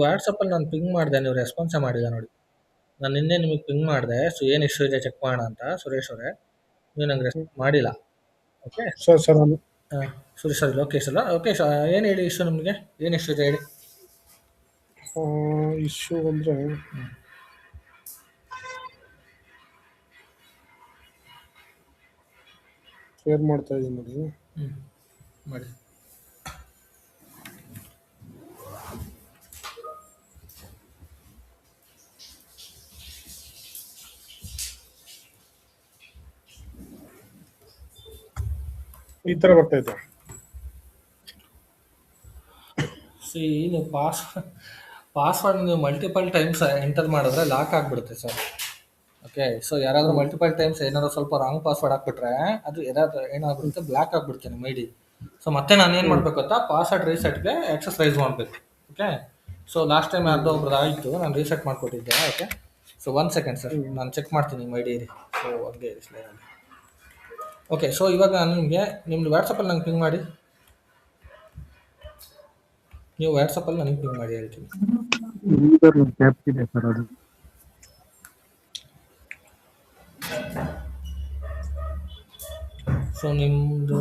ವಾಟ್ಸಪ್ಪಲ್ಲಿ ನಾನು ಪಿಂಗ್ ಮಾಡಿದೆ, ನೀವು ರೆಸ್ಪಾನ್ಸೇ ಮಾಡಿಲ್ಲ ನೋಡಿ. ನಾನು ನಿನ್ನೆ ನಿಮಗೆ ಪಿಂಗ್ ಮಾಡಿದೆ, ಸೊ ಏನು ಇಶ್ಯೂ ಇದೆ ಚೆಕ್ ಮಾಡೋಣ ಅಂತ ಸುರೇಶ್ ಅವರೇ. ನೀವು ನಂಗೆ ರೆಸ್ಪಾನ್ಸ್ ಮಾಡಿಲ್ಲ. Okay. Sir sir Suresh sir Lokesh ಅಲ್ಲ, ಲೋಕೇಶ್ ಏನು ಹೇಳಿ ಇಶ್ಯೂ ನಿಮಗೆ, ಏನು ಇಶ್ಯೂ ಇದೆ ಹೇಳಿ. ಇಶ್ಯೂ ಅಂದರೆ ಶೇರ್ ಮಾಡ್ತಾ ಇದ್ದೀನಿ ನೋಡಿ. ಮಾಡಿ. ಈ ಥರ ಬರ್ತಾ ಇದೆ. ಸಿ ನೀವು ಪಾಸ್ವರ್ಡ್ ನೀವು ಮಲ್ಟಿಪಲ್ ಟೈಮ್ಸ್ ಎಂಟರ್ ಮಾಡಿದ್ರೆ ಲಾಕ್ ಆಗಿಬಿಡುತ್ತೆ ಸರ್. ಓಕೆ, ಸೊ ಯಾರಾದರೂ ಮಲ್ಟಿಪಲ್ ಟೈಮ್ಸ್ ಏನಾದ್ರು ಸ್ವಲ್ಪ ರಾಂಗ್ ಪಾಸ್ವರ್ಡ್ ಹಾಕ್ಬಿಟ್ರೆ ಅದು ಏನಾಗ್ಬಿಡುತ್ತೆ, ಬ್ಲಾಕ್ ಆಗಿಬಿಡುತ್ತೆ ನಿಮ್ಮ ಐ ಡಿ. ಸೊ ಮತ್ತೆ ನಾನು ಏನು ಮಾಡಬೇಕು ಅಂತ ಪಾಸ್ವರ್ಡ್ ರೀಸೆಟ್ಗೆ ಎಕ್ಸಸೈಸ್ ಮಾಡಬೇಕು. ಓಕೆ, ಸೊ ಲಾಸ್ಟ್ ಟೈಮ್ ಯಾರ್ದೋ ಒಬ್ರದ್ದು ಆಯಿತು, ನಾನು ರೀಸೆಟ್ ಮಾಡಿಕೊಟ್ಟಿದ್ದೆ. ಓಕೆ, ಸೊ 1 ಸೆಕೆಂಡ್ ಸರ್, ನಾನು ಚೆಕ್ ಮಾಡ್ತೀನಿ ನಿಮ್ಮ ಐ ಡಿ. ಸೊ ಹಂಗೆ ಸ್ಲೈಡಲ್ಲಿ. ಓಕೆ, ಸೊ ಇವಾಗ ನಾನು ನಿಮ್ಮದು ವಾಟ್ಸಪ್ಪಲ್ಲಿ ನಂಗೆ ಪಿಂಗ್ ಮಾಡಿ. ನೀವು ವಾಟ್ಸಪ್ಪಲ್ಲಿ ನನಗೆ ಪಿಂಗ್ ಮಾಡಿ ಹೇಳ್ತೀನಿ. ಇದೆ ಸರ್ ಅದು. ಸೊ ನಿಮ್ಮದು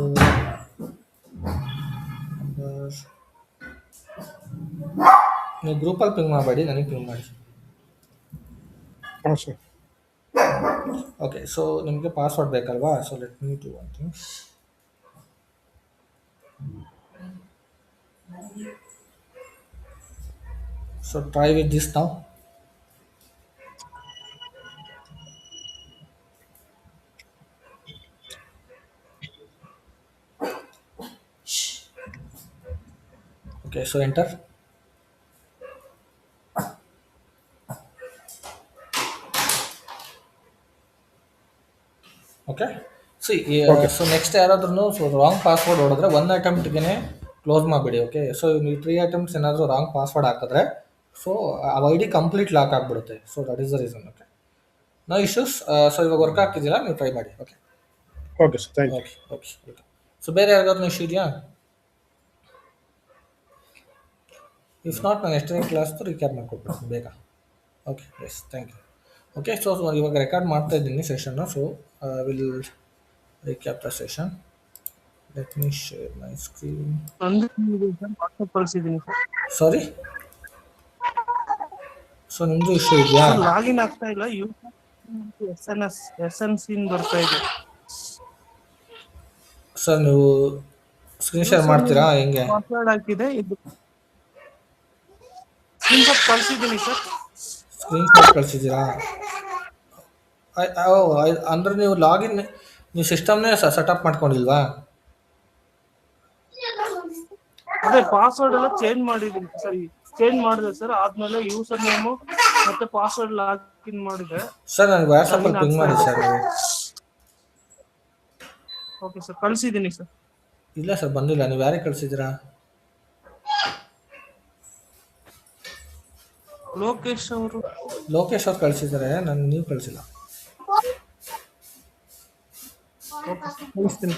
ನೀವು ಗ್ರೂಪಲ್ಲಿ ಪಿಂಗ್ ಮಾಡಬೇಡಿ, ನನಗೆ ಪಿಂಗ್ ಮಾಡಿ. ಹಾಂ ಸರ್. ಓಕೆ, ಸೊ ನಿಮಗೆ ಪಾಸ್ವರ್ಡ್ ಬೇಕಲ್ವಾ? So let me do one thing. So try with this now. Okay, so enter. Okay, see so next ಯಾರಾದ್ರೂ ಸೊ ರಾಂಗ್ ಪಾಸ್ವರ್ಡ್ ಹೊಡೆದ್ರೆ 1 ಅಟೆಂಪ್ಟ್ಗೆ ಕ್ಲೋಸ್ ಮಾಡಿಬಿಡಿ. ಓಕೆ, ಸೊ ನೀವು 3 ಅಟೆಂಪ್ಟ್ಸ್ ಏನಾದರೂ ರಾಂಗ್ ಪಾಸ್ವರ್ಡ್ ಹಾಕಿದ್ರೆ so ಆ ಐ ಡಿ ಕಂಪ್ಲೀಟ್ ಲಾಕ್ ಆಗಿಬಿಡುತ್ತೆ. So that is the reason. Okay, no issues. So ಇವಾಗ ವರ್ಕ್ ಆಗ್ತಿದ್ದಿಲ್ಲ, ನೀವು ಟ್ರೈ ಮಾಡಿ. Okay okay sir, thank you. Okay okay okay. So ಬೇರೆ ಯಾರಿಗಾದ್ರೂ ಇಶ್ಯೂ ಇದೆಯಾ? ಇಫ್ ನಾಟ್ ನಾನು ಎಷ್ಟನೇ ಕ್ಲಾಸ್ದು ರಿಕ್ಯಾಪ್ ಮಾಡಿಕೊಡ್ತೀನಿ ಬೇಗ. Okay, yes, thank you. Okay, so ಇವಾಗ ರೆಕಾರ್ಡ್ ಮಾಡ್ತಾ ಇದ್ದೀನಿ ಸೆಷನ್ನು. So will recap the session. Let me share my screen. Sorry? So ನಿಮ್ಮದು ಇಶ್ಯೂ ಇದೆಯಾ? ಲಾಗಿನ್ ಆಗ್ತಾ ಇಲ್ಲ, SMS ಬರ್ತಾ ಇದೆ. ಸರ್ ನೀವು ಸ್ಕ್ರೀನ್ ಶೇರ್ ಮಾಡ್ತೀರಾ? ಹೆಂಗೆ ಪಾಸ್ವರ್ಡ್ ಹಾಕಿದೆ, ಇದು ಸ್ಕ್ರೀನ್ ಶಾಟ್ ಕಳಿಸಿದ್ದೀನಿ ಸರ್. ಸ್ಕ್ರೀನ್ ಶಾಟ್ ಕಳಿಸಿದ್ದೀರಾ? ಅಂದರೆ ನೀವು ಲಾಗಿನ್ ನೀವು ಸಿಸ್ಟಮ್ನೇ ಸೆಟಪ್ ಮಾಡ್ಕೊಂಡಿಲ್ವಾ? ಅದೇ ಪಾಸ್ವರ್ಡ್ ಎಲ್ಲ ಚೇಂಜ್ ಮಾಡಿದ್ದೀನಿ ಸರ್. ಚೇಂಜ್ ಮಾಡಿದೆ ಸರ್, ಆದ್ಮೇಲೆ ಯೂಸರ್ ನೇಮು ಮತ್ತೆ ಪಾಸ್ವರ್ಡ್ ಲಾಗಿನ್ ಮಾಡಿದೆ ಸರ್. ನನಗೆ ವಾಟ್ಸಪ್ಪಲ್ಲಿ ಪಿಂಗ್ ಮಾಡಿ ಸರ್. ಓಕೆ ಸರ್, ಕಳಿಸಿದ್ದೀನಿ ಸರ್. ಇಲ್ಲ ಸರ್, ಬಂದಿಲ್ಲ. ನೀವು ಯಾರಿಗೆ ಕಳಿಸಿದ್ದೀರಾ? ಲೋಕೇಶ್ ಅವ್ರು ಕಳಿಸಿದ್ದಾರೆ, ನೀವು ಕಳಿಸಿಲ್ಲ. ಕಳಿಸ್ತೀನಿ.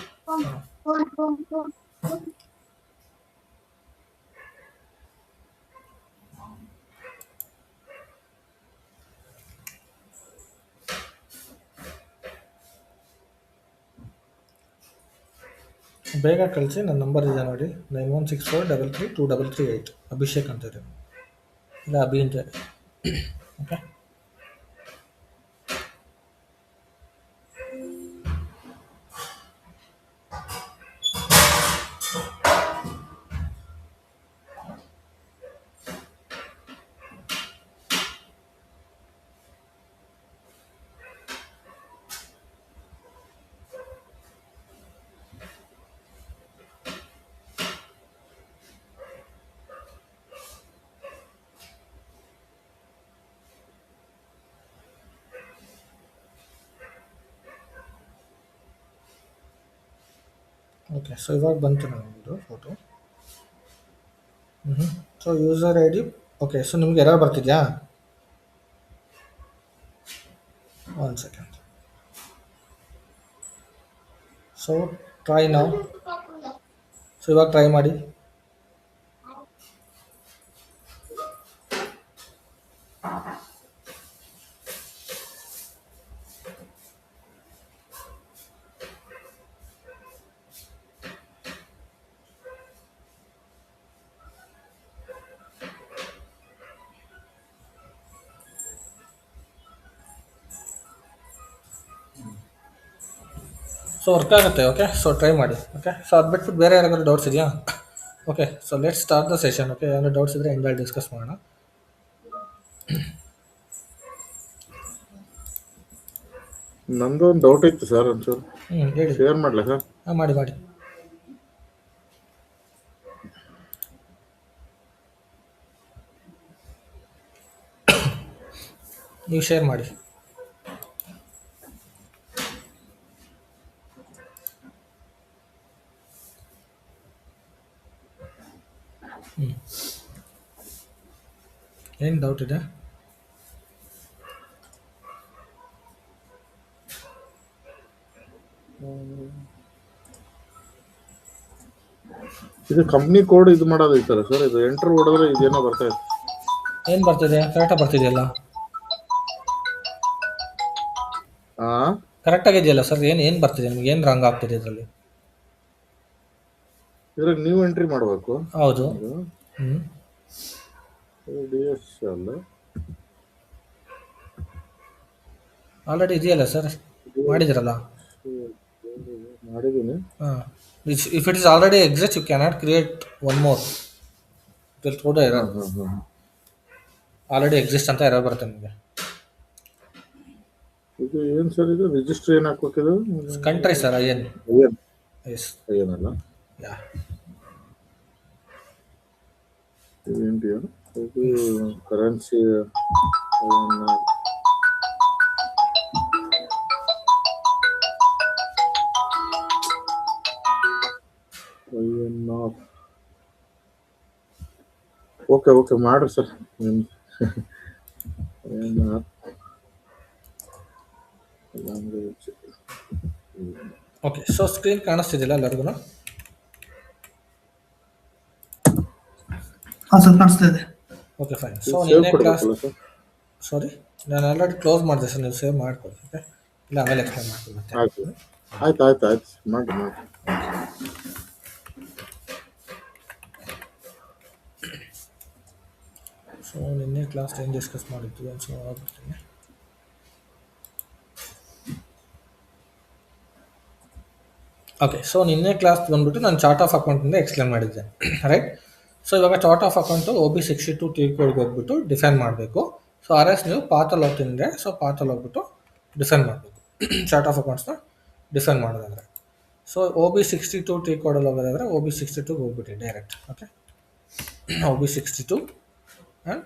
ಬೇಗ ಕಳಿಸಿ. ನನ್ನ ನಂಬರ್ ಇದೆ ನೋಡಿ, 9164332338. ಅಭಿಷೇಕ್ ಅಂತಾರೆ, ಇಲ್ಲ ಅಭಿ ಅಂತ. Okay, okay. ಸೊ ಇವಾಗ ಬಂತು ನಮ್ಮದು photo. So user I D. Okay, so ನಿಮ್ಗೆ ಎರರ್ ಬರ್ತಿದ್ಯಾ? 1 ಸೆಕೆಂಡ್. ಸೊ ಟ್ರೈ ನಾವು. ಸೊ ಇವಾಗ ಟ್ರೈ ಮಾಡಿ. ಸೊ ವರ್ಕ್ ಆಗುತ್ತೆ. ಓಕೆ, ಸೊ ಟ್ರೈ ಮಾಡಿ. ಓಕೆ, ಸೊ ಅದು ಬಿಟ್ಬಿಟ್ಟು ಬೇರೆ ಯಾರಿಗಾದ್ರು ಡೌಟ್ಸ್ ಇದೆಯಾ? Okay, so let start the session. Okay, ಏನಾದ್ರು ಡೌಟ್ಸ್ ಇದ್ದರೆ ಎಂಡಲ್ಲಿ ಡಿಸ್ಕಸ್ ಮಾಡೋಣ. ನಂದು ಒಂದು ಡೌಟ್ ಇತ್ತು ಸರ್, ಒಂಚೂರು ಹೇಳಿ. ಶೇರ್ ಮಾಡ್ಲಾ ಸರ್? ಹಾಂ, ಮಾಡಿ ಮಾಡಿ. ನೀವು ಶೇರ್ ಮಾಡಿ. ಏನು ಡೌಟ್ ಇದೆ? ಇದು ಕಂಪ್ನಿ ಕೋಡ್ ಇದು ಮಾಡೋದೈತಲ್ಲ ಸರ್, ಇದು ಎಂಟರ್ ಹೊಡೆದ್ರೆ ಇದೇನೋ ಬರ್ತಾ ಇದೆ. ಏನು ಬರ್ತಿದೆ? ಕರೆಕ್ಟಾಗಿ ಬರ್ತಿದೆಯಲ್ಲ? ಹಾ, ಕರೆಕ್ಟಾಗಿದೆಯಲ್ಲ ಸರ್? ಏನು ಬರ್ತಿದೆ ನಿಮ್ಗೆ? ಏನು ರಾಂಗ್ ಆಗ್ತಿದೆ ಇದರಲ್ಲಿ? ಇದ್ರಾಗ ನೀವು ಎಂಟ್ರಿ ಮಾಡಬೇಕು. ಹೌದು. ಹ್ಞೂ, ಡಿಎಸ್ ಅಲ್ಲ, ಆಲ್ರೆಡಿ ಇದೆಯಲ್ಲ ಸರ್, ಮಾಡಿದಿರಲ್ಲ. ಮಾಡಿದ್ದೀನಿ. ಹಾಂ, if it is already exist, you cannot create one more. It will throw the error. Already exist ಅಂತ ಎರರ್ ಬರುತ್ತೆ ನಿಮಗೆ. ಇದು ಏನು ಸರ್, ಇದು ರಿಜಿಸ್ಟರ್ ಏನು ಹಾಕ್ಬೇಕಿದು? Country sir, I N. ಅಯ್ಯನ್ ಎಸ್, ಏನಲ್ಲ, ಯಾ. ಇದೇಂಟಿ ಇದು ಕರೆನ್ಸಿ ಓಕೆ ಓಕೆ ಮಾಡ್ರಿ ಸರ್. ಓಕೆ, ಸೊ ಸ್ಕ್ರೀನ್ ಕಾಣಿಸ್ತಿದ್ದಿಲ್ಲ ಎಲ್ಲರಿಗೂ? ಹಾಂ ಸರ್, ಕಾಣಿಸ್ತಾ ಇದೆ. Okay, fine. ಸೊ ಸೇವ್ ನಿನ್ನೆ ಕ್ಲಾಸ್, ಕೊಡ್ಬೇಕಲ್ಲ ಸರ್? ಸಾರಿ, ನಾನು ಆಲ್ರೆಡಿ ಕ್ಲೋಸ್ ಮಾಡಿದೆ ಸರ್, ನೀವು ಸೇವ್ ಮಾಡ್ಕೊಳ್ಳಿ. ಓಕೆ, ಇಲ್ಲ ಆಮೇಲೆ ಎಕ್ಸ್ಪ್ಲೇನ್ ಮಾಡ್ತೀನಿ ಮತ್ತೆ. ಆಯ್ತು ಆಯ್ತು ಆಯ್ತು ಮಾಡಿ ಮಾಡಿ. ಸೊ ನಿನ್ನೆ ಕ್ಲಾಸ್ ಏನು ಡಿಸ್ಕಸ್ ಮಾಡಿದ್ವಿ ಅಂತ ಆಗ್ಬಿಡ್ತೀನಿ. ಓಕೆ, ಸೊ ನಿನ್ನೆ ಕ್ಲಾಸ್ ಬಂದ್ಬಿಟ್ಟು ನಾನು ಚಾರ್ಟ್ ಆಫ್ ಅಕೌಂಟಿಂದ ಎಕ್ಸ್ಪ್ಲೇನ್ ಮಾಡಿದ್ದೆ, ರೈಟ್? ಸೊ ಇವಾಗ chart of account OB62 T ಕೋಡ್ಗೆ ಹೋಗ್ಬಿಟ್ಟು ಡಿಫೈನ್ ಮಾಡಬೇಕು. ಸೊ ನೀವು ಪಾತಲ್ಲಿ ಹೋಗ್ತಿದ್ರೆ, ಸೊ ಪಾತಲ್ಲಿ ಹೋಗ್ಬಿಟ್ಟು ಡಿಫೈನ್ ಮಾಡಬೇಕು ಚಾರ್ಟ್ ಆಫ್ ಅಕೌಂಟ್ಸ್ನ ಡಿಫೈನ್ ಮಾಡೋದಾದರೆ. ಸೊ OB62 ಟಿ ಕೋಡಲ್ಲಿ ಹೋಗೋದಾದರೆ OB62 ಹೋಗ್ಬಿಟ್ಟು direct. Okay, OB62 and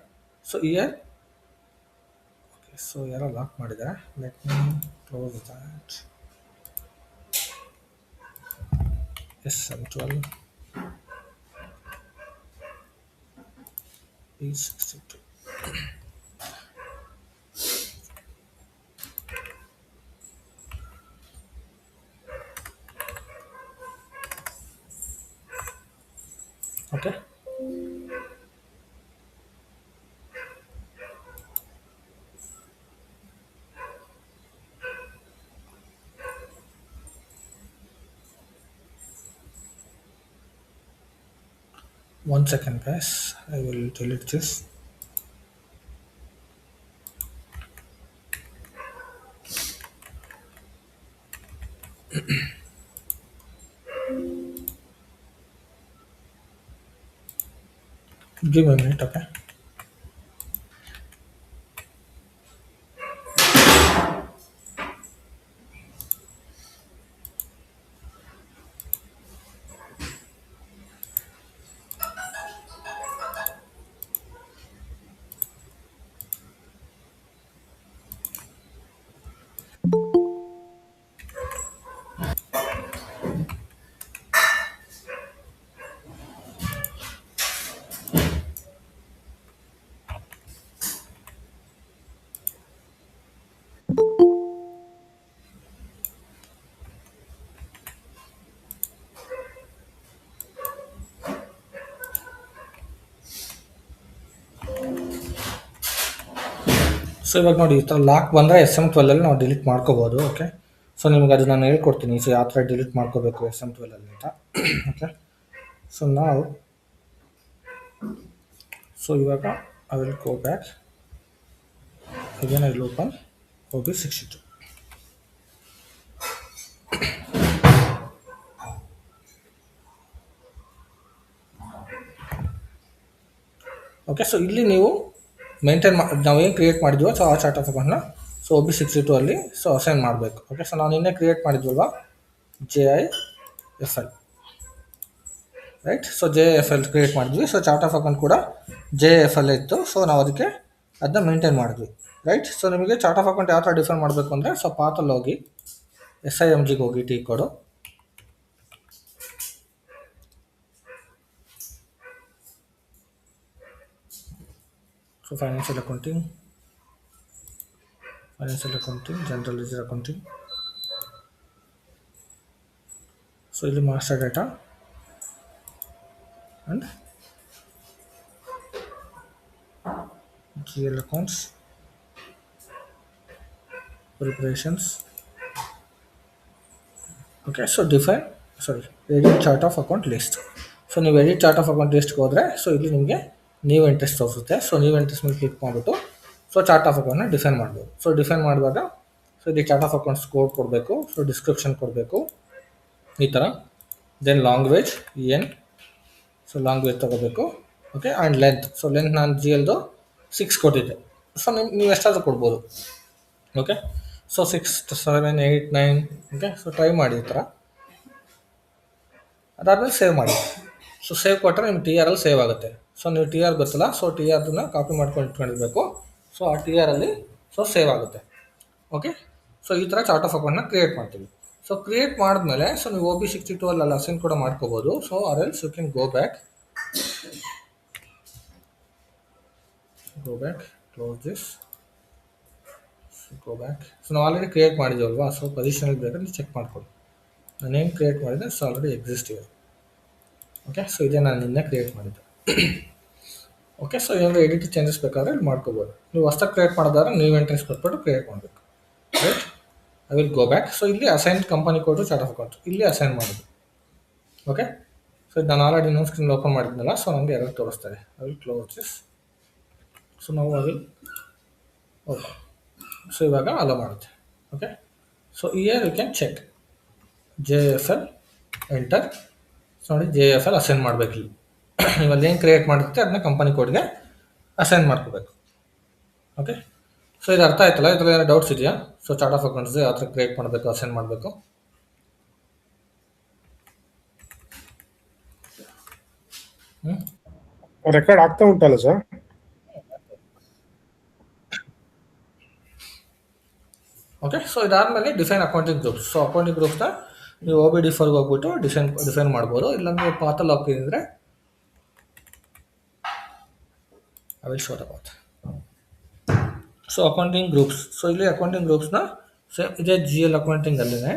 so year. Okay, so ಯಾರೋ ಲಾಕ್ ಮಾಡಿದ್ದಾರೆ. Let me close that. Yes, M12 E62. Okay. One second, guys. I will delete this. Give me a minute, okay? So ಇವಾಗ ನೋಡಿ ಈ ಥರ lock ಬಂದರೆ SM12 ನಾವು delete ಮಾಡ್ಕೋಬೋದು. Okay, so ನಿಮ್ಗೆ ಅದು ನಾನು ಹೇಳ್ಕೊಡ್ತೀನಿ. ಸೊ ಯಾವ ಥರ ಡಿಲೀಟ್ ಮಾಡ್ಕೋಬೇಕು SM12 ಅಂತ. ಓಕೆ, ಸೊ ನಾವು ಇವಾಗ I will go back again. I will open OB62. Okay, so ಇಲ್ಲಿ ನೀವು ಮೇಂಟೈನ್ ನಾವು ಏನು ಕ್ರಿಯೇಟ್ ಮಾಡಿದ್ವೋ ಸೊ ಆ ಚಾರ್ಟ್ ಆಫ್ ಅಕೌಂಟ್ನ ಸೊ OB62 ಅಲ್ಲಿ ಸೊ ಅಸೈನ್ ಮಾಡಬೇಕು. ಓಕೆ, ಸೊ ನಾವು ನಿನ್ನೆ ಕ್ರಿಯೇಟ್ ಮಾಡಿದ್ವಲ್ವಾ JIFL, right. So JIFL create ಮಾಡಿದ್ವಿ. ಸೊ ಚಾರ್ಟ್ ಆಫ್ ಅಕೌಂಟ್ ಕೂಡ JIFL ಇತ್ತು. ಸೊ ನಾವು ಅದಕ್ಕೆ ಅದನ್ನ ಮೇಂಟೈನ್ ಮಾಡಿದ್ವಿ, ರೈಟ್. ಸೊ ನಿಮಗೆ ಚಾರ್ಟ್ ಆಫ್ ಅಕೌಂಟ್ ಯಾವ ಥರ ಡಿಫೈನ್ ಮಾಡಬೇಕು ಅಂದರೆ ಸೊ ಪಾತಲ್ಲಿ ಹೋಗಿ SIMGಗೆ ಹೋಗಿ ಟಿ ಕೊಡು. So financial accounting, general ledger accounting. So ಇಲ್ಲಿ master data and GL accounts, preparations. Okay, so edit chart of account list. So ನೀವು ಎಡಿಟ್ ಚಾರ್ಟ್ ಆಫ್ ಅಕೌಂಟ್ ಲಿಸ್ಟ್ಗೆ ಹೋದರೆ ಸೊ ಇಲ್ಲಿ ನಿಮಗೆ ನ್ಯೂ ಎಂಟ್ರೀಸ್ ತೋರಿಸುತ್ತೆ. ಸೊ ನ್ಯೂ ಎಂಟ್ರೀಸ್ ಮೇಲೆ click ಮಾಡಿಬಿಟ್ಟು so chart of ಅಕೌಂಟ್ನ ಡಿಫೈನ್ ಮಾಡ್ಬೋದು. ಸೊ ಡಿಫೈನ್ ಮಾಡುವಾಗ ಸೊ ಇಲ್ಲಿ ಚಾರ್ಟ್ ಆಫ್ ಅಕೌಂಟ್ಸ್ ಕೋಡ್ ಕೊಡಬೇಕು, ಸೊ ಡಿಸ್ಕ್ರಿಪ್ಷನ್ ಕೊಡಬೇಕು ಈ ಥರ. Then language EN, so language ತೊಗೋಬೇಕು. Okay, and length. So length ನಾನು GLದು 6 ಕೊಟ್ಟಿದ್ದೆ. ಸೊ ನೀವು ಎಷ್ಟಾದರೂ ಕೊಡ್ಬೋದು. Okay, so 6, 7, 8, 9. Okay, so try ಮಾಡಿ ಈ ಥರ. ಅದಾದಮೇಲೆ ಸೇವ್ ಮಾಡಿ. ಸೊ ಸೇವ್ ಕೊಟ್ಟರೆ ನಿಮ್ಮ TR ಸೇವ್ ಆಗುತ್ತೆ. ಸೊ ನೀವು TR ಗೊತ್ತಲ್ಲ, ಸೊ TRನ ಕಾಪಿ ಮಾಡ್ಕೊಂಡು ಇಟ್ಕೊಂಡಿರ್ಬೇಕು. ಸೊ ಆ TRಲ್ಲಿ ಸೊ ಸೇವ್ ಆಗುತ್ತೆ. ಓಕೆ, ಸೊ ಈ ಥರ ಚಾರ್ಟ್ ಆಫ್ ಅಕೌಂಟ್ನ ಕ್ರಿಯೇಟ್ ಮಾಡ್ತೀವಿ. ಸೊ ಕ್ರಿಯೇಟ್ ಮಾಡಿದ್ಮೇಲೆ ಸೊ ನೀವು OB62 ಅಲ್ಲಿ ಅಸೈನ್ ಕೂಡ ಮಾಡ್ಕೋಬೋದು. So or else you can go back, close this, go back. So ನಾವು ಆಲ್ರೆಡಿ ಕ್ರಿಯೇಟ್ ಮಾಡಿದ್ದೀವಲ್ವಾ, ಸೊ ಪೊಸಿಷನಲ್ಲಿ ಬೇಕಾದ್ರೆ ಚೆಕ್ ಮಾಡ್ಕೊಳ್ಳಿ. ನಾನೇನು ಕ್ರಿಯೇಟ್ ಮಾಡಿದೆ ಸೊ ಆಲ್ರೆಡಿ ಎಕ್ಸಿಸ್ಟ್ ಇದೆ. ಓಕೆ, ಸೊ ಇದೇ ನಾನು ನಿನ್ನೆ ಕ್ರಿಯೇಟ್ ಮಾಡಿದ್ದೆ. ಓಕೆ, ಸೊ ಏನಾದರೂ ಎಡಿಟ್ ಚೇಂಜಸ್ ಬೇಕಾದ್ರೆ ಇಲ್ಲಿ ಮಾಡ್ಕೋಬೋದು. ನೀವು ಹೊಸ್ದಾಗಿ ಕ್ರಿಯೇಟ್ ಮಾಡೋದಾದ್ರೆ ನ್ಯೂ ಎಂಟ್ರೀಸ್ ಕೊಟ್ಬಿಟ್ಟು ಕ್ರಿಯೇಟ್ ಮಾಡಬೇಕು, right. I will go back. So ಇಲ್ಲಿ ಅಸೈನ್ ಕಂಪನಿ ಕೊಟ್ಟು ಚಾರ್ಟ್ ಆಫ್ ಅಕೌಂಟ್ ಇಲ್ಲಿ ಅಸೈನ್ ಮಾಡೋದು. ಓಕೆ, ಸೊ ಇದು ನಾನು ಆಲ್ರೆಡಿ ಇನ್ನೊಂದು ಸ್ಕ್ರೀನ್ ಓಪನ್ ಮಾಡಿದ್ನಲ್ಲ, ಸೊ ನನಗೆ ಎರಡು ತೋರಿಸ್ತಾರೆ. I will close this. So ನಾವು ಐ ವಿಲ್ ಓಕೆ. ಸೊ ಇವಾಗ ಅಲೋ ಮಾಡುತ್ತೆ. Okay, so year you can check JIFL enter. So ನೋಡಿ JIFL ಅಸೈನ್ ಮಾಡಬೇಕು. ಇಲ್ಲಿ ನೀವು ಅಲ್ಲಿ ಏನು ಕ್ರಿಯೇಟ್ ಮಾಡಿರುತ್ತೆ ಅದನ್ನ ಕಂಪನಿ ಕೋಡ್ಗೆ ಅಸೈನ್ ಮಾಡ್ಕೋಬೇಕು. ಓಕೆ, ಸೊ ಇದು ಅರ್ಥ ಆಯ್ತಲ್ಲ? ಇದರಲ್ಲಿ ಏನೋ ಡೌಟ್ಸ್ ಇದೆಯಾ? ಸೊ ಚಾರ್ಟ್ ಆಫ್ ಅಕೌಂಟ್ಸ್ ಯಾವ ಥರ ಕ್ರಿಯೇಟ್ ಮಾಡಬೇಕು, ಅಸೈನ್ ಮಾಡಬೇಕು? ರೆಕಾರ್ಡ್ ಆಗ್ತಾ ಉಂಟಲ್ಲ ಸರ್? ಓಕೆ, ಸೊ ಇದಾದಮೇಲೆ define accounting groups. So accounting ಗ್ರೂಪ್ಸ್ನ ನೀವು OBD4ಗೆ ಹೋಗ್ಬಿಟ್ಟು ಡಿಫೈನ್ ಮಾಡ್ಬೋದು. ಇಲ್ಲಾಂದರೆ ಪಾತಲ್ಲಿ ಹೋಗ್ತಿದ್ರೆ I will show the path. So accounting groups. So ಇಲ್ಲಿ ಅಕೌಂಟಿಂಗ್ ಗ್ರೂಪ್ಸ್ನ ಸೇಮ್ ಇದೇ GL ಅಕೌಂಟಿಂಗ್ ಅಲ್ಲೇ.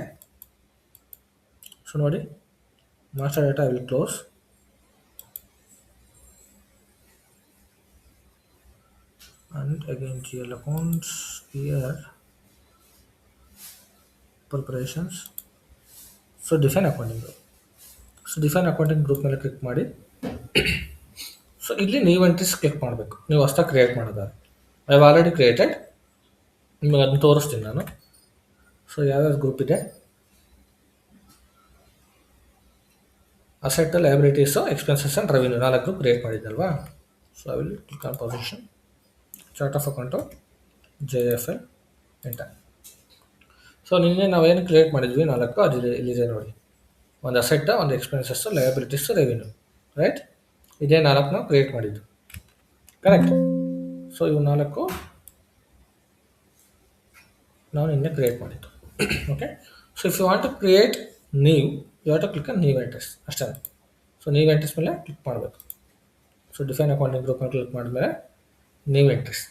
ಸೊ ನೋಡಿ master data I will close. And again GL accounts here, preparations. So define accounting group. So define accounting group ಮೇಲೆ click ಮಾಡಿ. So ಇಲ್ಲಿ ನೀವು entries click ಮಾಡಬೇಕು. ನೀವು ಹೊಸ್ದಾಗಿ ಕ್ರಿಯೇಟ್ ಮಾಡೋದಾದ್ರೆ ಐ ಹ್ಯಾವ್ ಆಲ್ರೆಡಿ ಕ್ರಿಯೇಟೆಡ್. ನಿಮಗೆ ಅದನ್ನು ತೋರಿಸ್ತೀನಿ ನಾನು. ಸೊ ಯಾವ್ಯಾವ ಗ್ರೂಪ್ ಇದೆ? Asset, liabilities, expenses and revenue 4 group create ಮಾಡಿದ್ದಲ್ವಾ? So I will click on position, chart of account, JIFL enter. So ನಿನ್ನೆ ನಾವೇನು ಕ್ರಿಯೇಟ್ ಮಾಡಿದ್ವಿ 4 ಅದು ಇಲ್ಲಿದೆ ನೋಡಿ. ಒಂದು ಅಸೆಟ್, ಒಂದು ಎಕ್ಸ್ಪೆನ್ಸಸ್ಸು, ಲಯಬಿಲಿಟೀಸು, ರೆವಿನ್ಯೂ, ರೈಟ್. ಇದೇ 4 ನಾವು ಕ್ರಿಯೇಟ್ ಮಾಡಿದ್ದು, ಕರೆಕ್ಟ್. ಸೊ ಇವು 4 ನಾವು ನಿನ್ನೆ ಕ್ರಿಯೇಟ್ ಮಾಡಿದ್ದು. Okay, so if you want to create new you have to click on new entries ಅಷ್ಟೇ. ಸೊ ನ್ಯೂ ಎಂಟ್ರೀಸ್ ಮೇಲೆ ಕ್ಲಿಕ್ ಮಾಡಬೇಕು. ಸೊ ಡಿಫೈನ್ ಅಕೌಂಟಿಂಗ್ ಗ್ರೂಪ್ ಮೇಲೆ ಕ್ಲಿಕ್ ಮಾಡಿದ್ಮೇಲೆ new entries.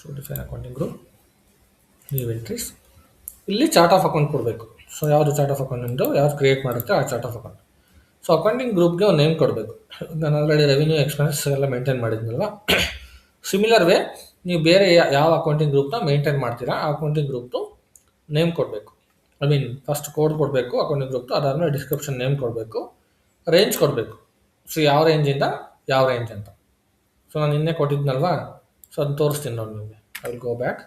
So define accounting group, new entries. ಇಲ್ಲಿ chart of account ಕೊಡಬೇಕು. So ಯಾವುದು chart of account ನಿಮ್ಮದು ಯಾವ್ದು ಕ್ರಿಯೇಟ್ ಮಾಡುತ್ತೆ ಆ chart of account. So accounting ಗ್ರೂಪ್ಗೆ ಒಂದು ನೇಮ್ ಕೊಡಬೇಕು. ನಾನು ಆಲ್ರೆಡಿ ರೆವಿನ್ಯೂ ಎಕ್ಸ್ಪೆನ್ಸ್ ಎಲ್ಲ ಮೇಂಟೈನ್ ಮಾಡಿದ್ನಲ್ಲ. ಸಿಮಿಲರ್ ವೇ ನೀವು ಬೇರೆ ಯಾವ ಅಕೌಂಟಿಂಗ್ ಗ್ರೂಪ್ನ ಮೇಂಟೈನ್ ಮಾಡ್ತೀರಾ ಆ ಅಕೌಂಟಿಂಗ್ ಗ್ರೂಪ್ದು ನೇಮ್ ಕೊಡಬೇಕು. ಐ ಮೀನ್ ಫಸ್ಟ್ ಕೋಡ್ ಕೊಡಬೇಕು ಅಕೌಂಟಿಂಗ್ ಗ್ರೂಪ್ದು, ಅದಾದಮೇಲೆ ಡಿಸ್ಕ್ರಿಪ್ಷನ್ ನೇಮ್ ಕೊಡಬೇಕು, ರೇಂಜ್ ಕೊಡಬೇಕು. ಸೊ ಯಾವ ರೇಂಜಿಂದ ಯಾವ ರೇಂಜ್ ಅಂತ. ಸೊ ನಾನು ನಿನ್ನೆ ಕೊಟ್ಟಿದ್ನಲ್ವಾ, ಸೊ ಅದನ್ನ ತೋರಿಸ್ತೀನಿ ನೋಡಿ ನಿಮಗೆ. I will go back,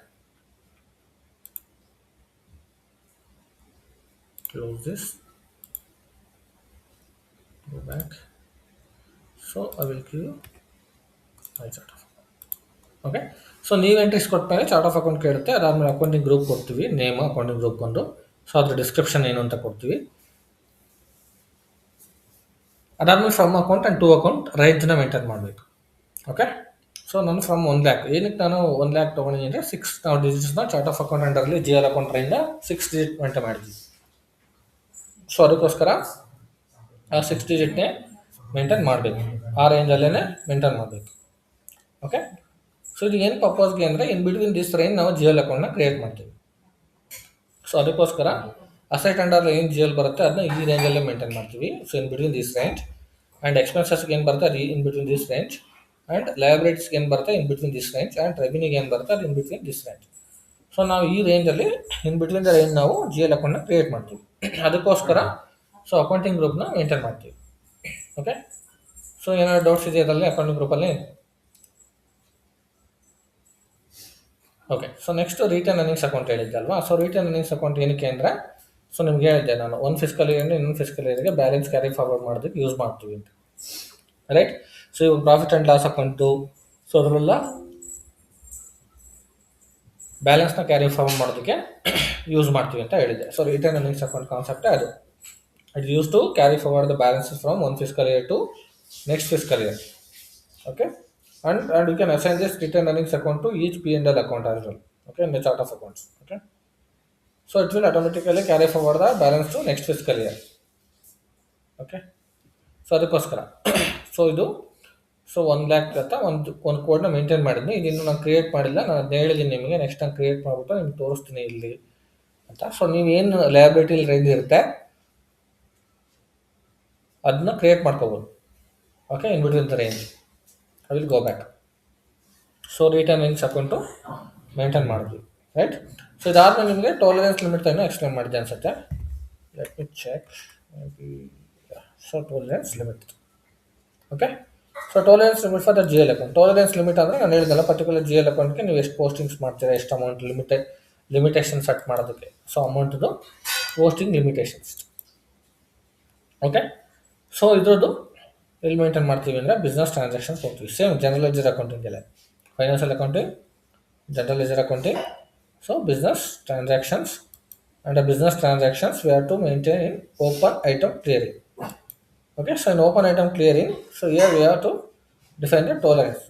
close this, go back. So I will give you my chart of okay. So ನೀವು ಎಂಟ್ರೀಸ್ ಕೊಟ್ಟ ಚಾರ್ಟ್ ಆಫ್ ಅಕೌಂಟ್ ಕೇಳುತ್ತೆ, ಅದಾದಮೇಲೆ ಅಕೌಂಟಿಂಗ್ ಗ್ರೂಪ್ ಕೊಡ್ತೀವಿ, ನೇಮ್ ಅಕೌಂಟಿಂಗ್ ಗ್ರೂಪ್ ಒಂದು, ಸೊ ಅದ್ರ ಡಿಸ್ಕ್ರಿಪ್ಷನ್ ಏನು ಅಂತ ಕೊಡ್ತೀವಿ. ಅದಾದಮೇಲೆ from account and to account ರೇಂಜ್ನ ಮೇಂಟೈನ್ ಮಾಡಬೇಕು. ಓಕೆ. ಸೊ ನಾನು ಫ್ರಮ್ 1 lakh, ಏನಕ್ಕೆ ನಾನು 1 lakh ತೊಗೊಂಡಿದ್ದೀನಿ ಅಂದರೆ 6 ನಾವು ಡಿಜಿಟ್ಸ್ನ ಚಾರ್ಟ್ ಆಫ್ ಅಕೌಂಟ್ ಅಂಡರ್ಲಿ GL ಅಕೌಂಟ್ ರೇಂಜ್ನ 6 ಡಿಜಿಟ್ ಮೇಂಟೈನ್ ಮಾಡಿದ್ವಿ. ಸೊ ಅದಕ್ಕೋಸ್ಕರ ಆ 6 ಡಿಜಿಟ್ನೇ ಮೇಂಟೈನ್ ಮಾಡಬೇಕು, ಆ ರೇಂಜಲ್ಲೇ ಮೇಂಟೈನ್ ಮಾಡಬೇಕು. ಓಕೆ. ಸೊ ಇದು ಏನು ಪರ್ಪಸ್ಗೆ ಅಂದರೆ ಇನ್ ಬಿಟ್ವೀನ್ ದಿಸ್ ರೇಂಜ್ ನಾವು GL ಅಕೌಂಟ್ನ ಕ್ರಿಯೇಟ್ ಮಾಡ್ತೀವಿ. ಸೊ ಅದಕ್ಕೋಸ್ಕರ ಅಸೆಟ್ ಅಂಡರ್ ಏನು GL ಬರುತ್ತೆ ಅದನ್ನ ಈ ರೇಂಜಲ್ಲೇ ಮೇಂಟೈನ್ ಮಾಡ್ತೀವಿ. So in between this range, and ಎಕ್ಸ್ಪೆನ್ಸಸ್ಗೆ ಏನು ಬರುತ್ತೆ ಅದು in between this range, and ಲಯಬಿಲಿಟೀಸ್ಗೆ ಏನು ಬರುತ್ತೆ in between this range, and ರೆವಿನ್ಯೂಗೆ ಏನು ಬರುತ್ತೆ ಅದು in between this range. So ನಾವು ಈ ರೇಂಜಲ್ಲಿ ಇನ್ ಬಿಟ್ವೀನ್ ದ ರೇಂಜ್ ನಾವು GL ಅಕೌಂಟ್ನ ಕ್ರಿಯೇಟ್ ಮಾಡ್ತೀವಿ. ಅದಕ್ಕೋಸ್ಕರ ಸೊ ಅಕೌಂಟಿಂಗ್ ಗ್ರೂಪ್ನ ಮೇಂಟೈನ್ ಮಾಡ್ತೀವಿ. ಓಕೆ. ಸೊ ಏನಾದ್ರು ಡೌಟ್ಸ್ ಇದೆಯಾ ಅದರಲ್ಲಿ ಅಕೌಂಟಿಂಗ್ ಗ್ರೂಪಲ್ಲಿ? Okay. So next return earnings account ಹೇಳಿದ್ದಲ್ವಾ. ಸೊ ರಿಟರ್ನ್ ಅರ್ನಿಂಗ್ಸ್ ಅಕೌಂಟ್ ಏನಕ್ಕೆ ಅಂದರೆ, ಸೊ ನಿಮ್ಗೆ ಹೇಳಿದ್ದೆ ನಾನು ಒಂದು ಫಿಸ್ಕಲ್ ಇಯರ್ನ ಇನ್ನೊಂದು ಫಿಸ್ಕಲ್ ಇಯರ್ಗೆ ಬ್ಯಾಲೆನ್ಸ್ ಕ್ಯಾರಿ ಫಾರ್ವರ್ಡ್ ಮಾಡೋದಕ್ಕೆ ಯೂಸ್ ಮಾಡ್ತೀವಿ ಅಂತ, ರೈಟ್. ಸೊ ಇವಾಗ profit and loss account, so ಅದರಲ್ಲ ಬ್ಯಾಲೆನ್ಸ್ನ ಕ್ಯಾರಿ ಫಾರ್ವರ್ಡ್ ಮಾಡೋದಕ್ಕೆ ಯೂಸ್ ಮಾಡ್ತೀವಿ ಅಂತ ಹೇಳಿದ್ದೆ. ಸೊ ರಿಟರ್ನ್ ಅರ್ನಿಂಗ್ಸ್ ಅಕೌಂಟ್ ಕಾನ್ಸೆಪ್ಟೇ ಅದು. It use to carry forward the balances from one fiscal year to next fiscal year. Okay. And you can assign this return earnings account to each P&L account as well, okay, in the chart of accounts. Okay. So it will automatically carry forward the balance to next fiscal year. Okay. So ಅದಕ್ಕೋಸ್ಕರ so ಇದು so 1 lakh ಅಂತ ಒಂದು ಕೋಡ್ನ maintain ಮಾಡಿದ್ನಿ. ಇದನ್ನು ನಾನು create ಮಾಡಿಲ್ಲ, ನಾನು ಅದನ್ನ ಹೇಳಿದ್ದೀನಿ ನಿಮಗೆ. ನೆಕ್ಸ್ಟ್ ನಾನು ಕ್ರಿಯೇಟ್ ಮಾಡಿಬಿಟ್ಟು ನಿಮ್ಗೆ ತೋರಿಸ್ತೀನಿ ಇಲ್ಲಿ ಅಂತ. ಸೊ ನೀವೇನು ಲಯಬಿಲಿಟಿ ರೇಂಜ್ ಇರುತ್ತೆ ಅದನ್ನ ಕ್ರಿಯೇಟ್ ಮಾಡ್ಕೋಬೋದು. Okay. In between the range I will go back. So return earnings account maintain ಮಾಡಿದ್ವಿ, ರೈಟ್. ಸೊ ಇದಾದ್ಮೇಲೆ ನಿಮಗೆ ಟೋಲರೆನ್ಸ್ ಲಿಮಿಟ್ ಏನೋ ಎಕ್ಸ್ಪ್ಲೇನ್ ಮಾಡಿದ್ದೆ ಅನ್ಸುತ್ತೆ. Let me check. So tolerance limit. Okay. So tolerance limit for the GL account. Tolerance limit ಅಂದರೆ ನಾನು ಹೇಳಿದ್ನಲ್ಲ, particular GL ಅಕೌಂಟ್ಗೆ ನೀವು ಎಷ್ಟು ಪೋಸ್ಟಿಂಗ್ಸ್ ಮಾಡ್ತೀರಾ, ಎಷ್ಟು ಅಮೌಂಟ್ ಲಿಮಿಟೇಷನ್ ಸೆಟ್ ಮಾಡೋದಕ್ಕೆ. ಸೊ ಅಮೌಂಟ್ದು ಪೋಸ್ಟಿಂಗ್ ಲಿಮಿಟೇಷನ್ಸ್. ಓಕೆ. ಸೊ ಇದ್ರದ್ದು ಎಲ್ಲಿ ಮೇಂಟೈನ್ ಮಾಡ್ತೀವಿ ಅಂದರೆ ಬಿಸ್ನೆಸ್ ಟ್ರಾನ್ಸಾಕ್ಷನ್ಸ್ ಹೋಗ್ತೀವಿ. ಸೇಮ್ ಜನರಲ್ ಲೆಜರ್ ಅಕೌಂಟಿಂಗೆಲ್ಲ, financial accounting, general ledger accounting. So business transactions, and a business transactions we have to maintain in open item clearing. Okay. So in open item clearing, so here we have to define the tolerance.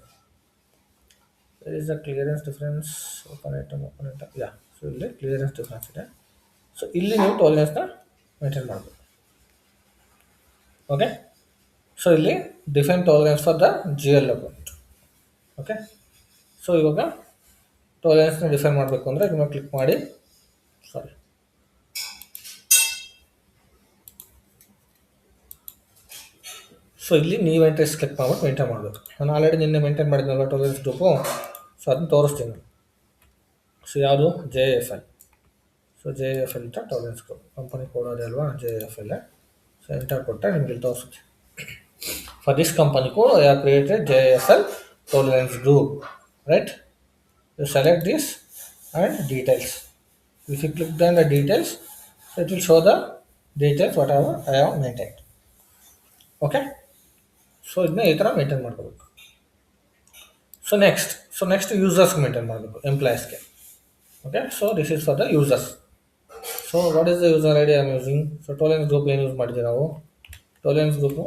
There is a clearance difference. Open item, yeah. So ಇಲ್ಲಿ clearance difference ಇದೆ. So ಇಲ್ಲಿ ನೀವು ಟೋಲರೆನ್ಸ್ನ maintain ಮಾಡಬೇಕು. Okay. So ಇಲ್ಲಿ define tolerance for the GL account. Okay. So ಇವಾಗ ಟೋಲರೆನ್ಸ್ನ define ಮಾಡಬೇಕು ಅಂದರೆ ಇದನ್ನ ಕ್ಲಿಕ್ ಮಾಡಿ, ಸಾರಿ, ಸೊ ಇಲ್ಲಿ ನೀವು ಎಂಟ್ರೀಸ್ ಕ್ಲಿಕ್ ಮಾಡ್ಬಿಟ್ಟು ಮೇಂಟೈನ್ ಮಾಡಬೇಕು. ನಾನು ಆಲ್ರೆಡಿ ನಿನ್ನೆ ಮೇಂಟೈನ್ ಮಾಡಿದ್ನಲ್ವ ಟೋಲರೆನ್ಸ್ ಗ್ರೂಪು, ಸೊ ಅದನ್ನ ತೋರಿಸ್ತೀನಿ ನಾನು. ಸೊ ಯಾವುದು JFL. ಸೊ JFL ಅಂತ ಟೋಲರೆನ್ಸ್ ಗ್ರೂಪ್ ಕಂಪನಿ ಕೊಡೋದೇ ಅಲ್ವಾ JFL. ಸೊ ಎಂಟರ್ ಕೊಟ್ಟರೆ ನಿಮ್ಗೆ ಇಲ್ಲಿ ತೋರಿಸುತ್ತೆ. For this company code I have created JFL tolerance group, right. You select this and details. If you click then the details, so it will show the details whatever I have maintained. Okay. So ಇದನ್ನ ಈ ಥರ maintain ಮಾಡ್ಕೋಬೇಕು. So next ಯೂಸರ್ಸ್ಗೆ maintain ಮಾಡಬೇಕು, ಎಂಪ್ಲಾಯೀಸ್ಗೆ. Okay. So this is for the users. So what is the user ID I am using? So tolerance group ಏನು use ಮಾಡಿದ್ದೀವಿ ನಾವು? ಟೋಲರೆನ್ಸ್ ಗ್ರೂಪು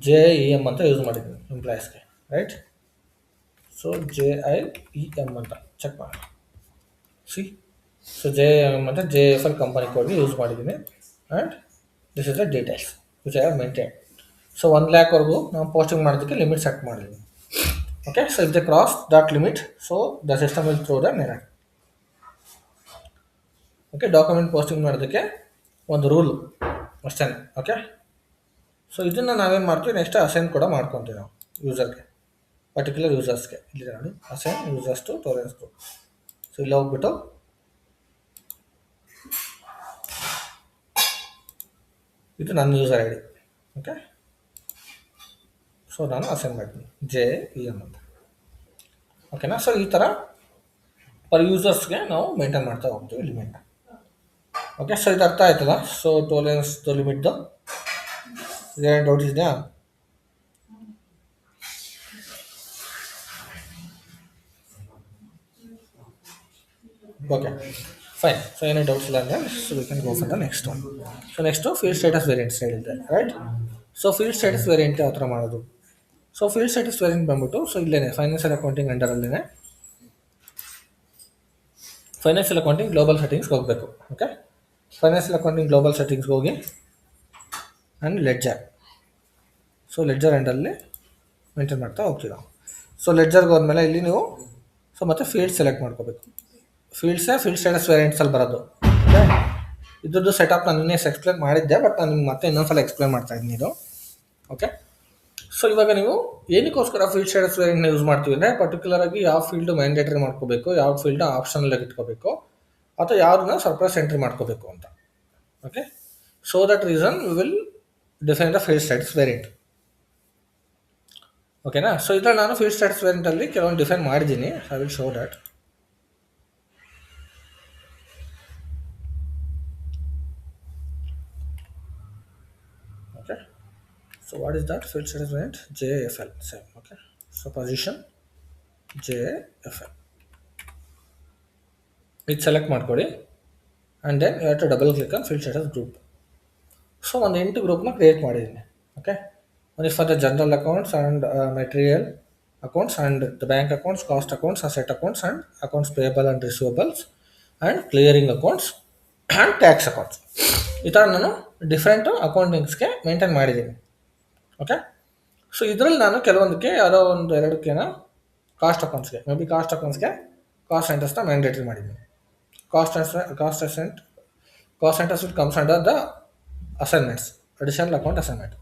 JEM ಅಂತ ಯೂಸ್ ಮಾಡಿದ್ದೀವಿ ಎಂಪ್ಲಾಯೀಸ್ಗೆ, ರೈಟ್. ಸೊ JIEM ಅಂತ ಚೆಕ್ ಮಾಡಿ. ಸಿ, ಸೊ JEM ಅಂತ JFL company ಕೋಡ್ಗೆ ಯೂಸ್ ಮಾಡಿದ್ದೀನಿ. And this is the details which I have maintain. So 1 lakh ನಾವು ಪೋಸ್ಟಿಂಗ್ ಮಾಡೋದಕ್ಕೆ ಲಿಮಿಟ್ ಸೆಟ್ ಮಾಡಿದ್ವಿ. Okay. So if they cross that limit, so the system will throw the mirror. Okay. Document posting ಮಾಡೋದಕ್ಕೆ ಒಂದು rule ಅಷ್ಟೇ. Okay. So ಇದನ್ನು ನಾವೇನು ಮಾಡ್ತೀವಿ next assign ಕೂಡ ಮಾಡ್ಕೊತೀವಿ ನಾವು ಯೂಸರ್ಗೆ, ಪರ್ಟಿಕ್ಯುಲರ್ ಯೂಸರ್ಸ್ಗೆ. ಇಲ್ಲಿ ನೋಡಿ assign users to tolerance group. So ಇಲ್ಲಿ ಹೋಗ್ಬಿಟ್ಟು ಇದು ನನ್ನ user I D. Okay, so ನಾನು ಅಸೈನ್ ಮಾಡ್ತೀನಿ JEM ಅಂತ. ಓಕೆನಾ. ಸೊ ಈ ಥರ ಪರ್ ಯೂಸರ್ಸ್ಗೆ ನಾವು ಮೇಂಟೈನ್ ಮಾಡ್ತಾ ಹೋಗ್ತೀವಿ ಲಿಮಿಟ್. ಓಕೆ, ಸೊ ಇದು ಅರ್ಥ ಆಯ್ತಲ್ಲ. ಸೊ ಟೋಲೆನ್ಸ್ದು ಲಿಮಿಟ್ದು ಏನು ಡೌಟ್ ಇದೆಯಾ? Okay fine. ಸೊ ಏನೂ ಡೌಟ್ಸ್ ಇಲ್ಲ ಅಂದರೆ so we can go for the next one. So next field status variants ಹೇಳಿದ್ದೆ, right. So field status variant ಯಾವ ಥರ ಮಾಡೋದು? ಸೊ ಫೀಲ್ಡ್ ಸ್ಟೇಟಸ್ ವೇರಿಯಂಟ್ ಬಂದ್ಬಿಟ್ಟು ಸೊ ಇಲ್ಲೇ ಫೈನಾನ್ಷಿಯಲ್ ಅಕೌಂಟಿಂಗ್ ಅಂಡರಲ್ಲೇ ಫೈನಾನ್ಷಿಯಲ್ ಅಕೌಂಟಿಂಗ್ ಗ್ಲೋಬಲ್ ಸೆಟ್ಟಿಂಗ್ಸ್ಗೆ ಹೋಗಬೇಕು. ಓಕೆ, ಫೈನಾನ್ಷಿಯಲ್ ಅಕೌಂಟಿಂಗ್ ಗ್ಲೋಬಲ್ ಸೆಟ್ಟಿಂಗ್ಸ್ಗೆ ಹೋಗಿ ಆ್ಯಂಡ್ ಲೆಡ್ಜರ್. ಸೊ ಲೆಡ್ಜರ್ ಎಂಡಲ್ಲಿ ಮೇಂಟೈನ್ ಮಾಡ್ತಾ ಹೋಗ್ತೀವಿ ನಾವು. ಸೊ ಲೆಡ್ಜರ್ಗೆ ಹೋದ್ಮೇಲೆ ಇಲ್ಲಿ ನೀವು ಸೊ ಮತ್ತೆ ಫೀಲ್ಡ್ ಸೆಲೆಕ್ಟ್ ಮಾಡ್ಕೋಬೇಕು. ಫೀಲ್ಡ್ಸೇ ಫೀಲ್ಡ್ ಸ್ಟೇಟಸ್ ವೇರಿಯಂಟ್ಸಲ್ಲಿ ಬರೋದು. ಓಕೆ, ಇದ್ರದ್ದು ಸೆಟಪ್ ನಾನು ಇನ್ನೇ ಎಕ್ಸ್ಪ್ಲೇನ್ ಮಾಡಿದ್ದೆ, ಬಟ್ ನಾನು ನಿಮ್ಗೆ ಮತ್ತೆ ಇನ್ನೊಂದ್ಸಲ ಎಕ್ಸ್ಪ್ಲೇನ್ ಮಾಡ್ತಾ ಇದ್ದೀನಿ ಇದು. ಓಕೆ, ಸೊ ಇವಾಗ ನೀವು ಏನಕ್ಕೋಸ್ಕರ ಫೀಲ್ಡ್ ಸ್ಟೇಟಸ್ ವೇರಿಯಂಟ್ನ ಯೂಸ್ ಮಾಡ್ತೀವಿ ಅಂದರೆ ಪರ್ಟಿಕ್ಯುಲರ್ ಆಗಿ ಯಾವ ಫೀಲ್ಡು ಮ್ಯಾಂಡೇಟರಿ ಮಾಡ್ಕೋಬೇಕು, ಯಾವ ಫೀಲ್ಡ್ ಆಪ್ಷನಲ್ಲಾಗಿ ಇಟ್ಕೋಬೇಕು, ಅಥವಾ ಯಾವ್ದನ್ನ ಸರ್ಪ್ರೈಸ್ ಎಂಟ್ರಿ ಮಾಡ್ಕೋಬೇಕು ಅಂತ. Okay, so that reason we will define the field status variant. ಓಕೆನಾ. ಸೊ ಇದ್ರಲ್ಲಿ ನಾನು ಫೀಲ್ಡ್ ಸ್ಟೇಟಸ್ ವೇರಿಯಂಟಲ್ಲಿ ಕೆಲವೊಂದು ಡಿಫೈನ್ ಮಾಡಿದ್ದೀನಿ. I will show that. Okay, so what is that field status variant? JFL, same. Okay, so position JFL, ಇದು select ಮಾಡ್ಕೊಳ್ಳಿ and then you have to double click on field status group. So ಒಂದು 8 ಗ್ರೂಪ್ನ create ಮಾಡಿದ್ದೀನಿ. Okay, one is for the general accounts and material accounts and the bank accounts, cost accounts, asset accounts and accounts payable and receivables and clearing accounts and tax accounts. ಈ ಥರ ನಾನು different ಅಕೌಂಟಿಂಗ್ಸ್ಗೆ maintain ಮಾಡಿದ್ದೀನಿ. Okay, so ಇದರಲ್ಲಿ ನಾನು ಕೆಲವೊಂದಕ್ಕೆ ಯಾವುದೋ ಒಂದು ಎರಡಕ್ಕೇನೋ ಕಾಸ್ಟ್ ಅಕೌಂಟ್ಸ್ಗೆ ಮೇ ಬಿ ಕಾಸ್ಟ್ ಅಕೌಂಟ್ಸ್ಗೆ ಕಾಸ್ಟ್ ಸೆಂಟರ್ಸ್ನ ಮ್ಯಾಂಡೇಟ್ರಿ ಮಾಡಿದ್ದೀನಿ. Cost centres will comes under the assignments, additional account assignment.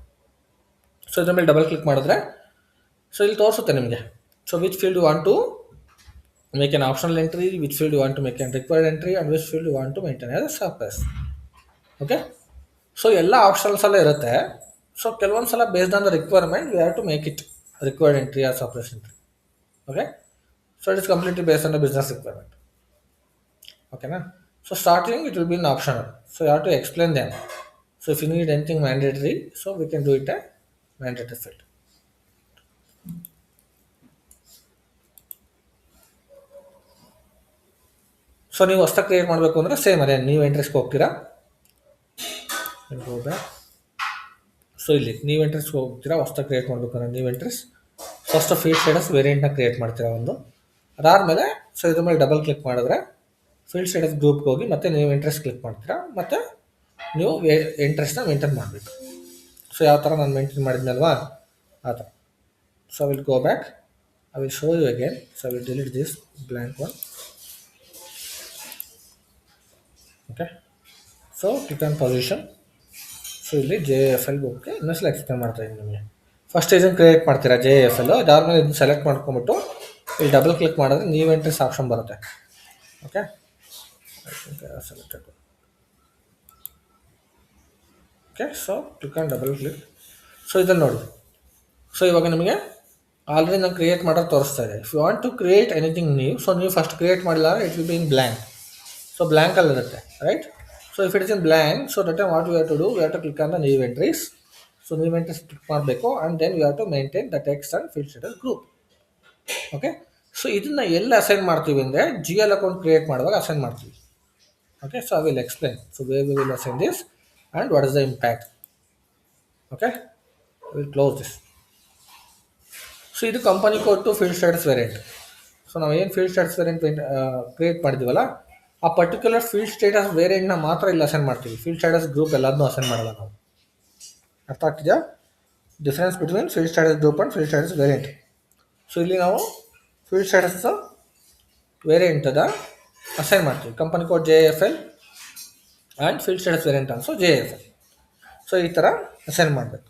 So ಇದ್ರ ಮೇಲೆ ಡಬಲ್ ಕ್ಲಿಕ್ ಮಾಡಿದ್ರೆ ಸೊ ಇಲ್ಲಿ ತೋರಿಸುತ್ತೆ ನಿಮಗೆ. So which field you want to make an optional entry, which field you want to make an required entry and which field you want to maintain as suppress. Okay, so ಎಲ್ಲ ಆಪ್ಷನ್ಸಲ್ಲೇ ಇರುತ್ತೆ. So ಕೆಲವೊಂದು ಸಲ based on the requirement we have to make it required entry or suppress entry. Okay, so it is completely based on the business requirement. ಓಕೆನಾ. So starting it will be in optional, so you have to explain them. So if you need anything mandatory, so we can do it a mandatory field. So ನೀವು ಹೊಸ್ದಾಗಿ create ಮಾಡಬೇಕು ಅಂದರೆ same ಅದೇ ನೀವು ಎಂಟ್ರೆಸ್ಗೆ ಹೋಗ್ತೀರಾ. So ಇಲ್ಲಿ ನೀವು ಎಂಟ್ರೆಸ್ಗೆ ಹೋಗ್ತೀರಾ, ಹೊಸ್ದಾಗಿ ಕ್ರಿಯೇಟ್ ಮಾಡಬೇಕಂದ್ರೆ ನೀವು ಎಂಟ್ರೆಸ್ ಫಸ್ಟ್ ಫೀಲ್ಡ್ ಸ್ಟೇಟಸ್ ವೇರಿಯಂಟ್ನ ಕ್ರಿಯೇಟ್ ಮಾಡ್ತೀರಾ ಒಂದು. ಅದಾದಮೇಲೆ ಸೊ ಇದ್ರ ಮೇಲೆ ಡಬಲ್ ಕ್ಲಿಕ್ ಮಾಡಿದ್ರೆ ಫೀಲ್ಡ್ ಸ್ಟೇಟಸ್ ಗ್ರೂಪ್ಗೆ ಹೋಗಿ ಮತ್ತೆ ನೀವು ಇಂಟ್ರೆಸ್ಟ್ ಕ್ಲಿಕ್ ಮಾಡ್ತೀರಾ, ಮತ್ತು ನೀವು ಇಂಟ್ರೆಸ್ಟ್ನ ಮೇಂಟೈನ್ ಮಾಡಬೇಕು. ಸೊ ಯಾವ ಥರ ನಾನು ಮೇಂಟೈನ್ ಮಾಡಿದ್ನಲ್ವಾ ಆ ಥರ. So I will go back, I will show you again. So I will delete this blank one. Okay, so click on position. So ಇಲ್ಲಿ JFL ಹೋಗಿ ಇನ್ನೊಂದ್ಸಲ ಎಕ್ಸ್ಪ್ಲೇನ್ ಮಾಡ್ತಾ ಇದ್ದೀನಿ ನಿಮಗೆ. ಫಸ್ಟ್ ಇದನ್ನು ಕ್ರಿಯೇಟ್ ಮಾಡ್ತೀರಾ JFL, ಅದಾದಮೇಲೆ ಇದನ್ನು ಸೆಲೆಕ್ಟ್ ಮಾಡ್ಕೊಂಬಿಟ್ಟು ಇಲ್ಲಿ ಡಬಲ್ ಕ್ಲಿಕ್ ಮಾಡಿದ್ರೆ ನೀವು ಎಂಟ್ರೆಸ್ ಆಪ್ಷನ್ ಬರುತ್ತೆ. Okay, selected. Okay, so click on double click. So ಇದನ್ನು ನೋಡಿ. ಸೊ ಇವಾಗ ನಿಮಗೆ ಆಲ್ರೆಡಿ ನಾನು ಕ್ರಿಯೇಟ್ ಮಾಡೋದು ತೋರಿಸ್ತಾ ಇದೆ. If you want to create anything new, so ನೀವು ಫಸ್ಟ್ ಕ್ರಿಯೇಟ್ ಮಾಡಿಲ್ಲ it will be in blank. So ಬ್ಲ್ಯಾಂಕಲ್ಲಿ ಇರುತ್ತೆ, right. So if it is in blank, so that time what you have to do, you have to click on the new entries. So new entries click ಮಾಡಬೇಕು and then you have to maintain the text and field status group. Okay, so ಇದನ್ನು ಎಲ್ಲಿ assign ಮಾಡ್ತೀವಿ ಅಂದರೆ GL account create ಮಾಡುವಾಗ assign ಮಾಡ್ತೀವಿ. Okay, so I will explain. So where we will assign this and what is the impact. Okay, I will close this. So ಇದು company code to field status variant. So ನಾವು ಏನು field status variant create ಮಾಡಿದ್ದೀವಲ್ಲ, ಆ particular field status ವೇರಿಯಂಟ್ನ ಮಾತ್ರ ಇಲ್ಲಿ assign ಮಾಡ್ತೀವಿ. Field status group ಎಲ್ಲದನ್ನೂ ಅಸೈನ್ ಮಾಡಲ್ಲ ನಾವು. ಅರ್ಥ ಆಗ್ತಿದೆಯಾ difference between field status group and field status variant? So ಇಲ್ಲಿ ನಾವು ಫೀಲ್ಡ್ ಸ್ಟೇಟಸ್ ವೇರಿಯಂಟದ ಅಸೈನ್ ಮಾಡ್ತೀವಿ. Company code JFL and field status variant also JFL. So ಈ ಥರ ಅಸೈನ್ ಮಾಡಬೇಕು.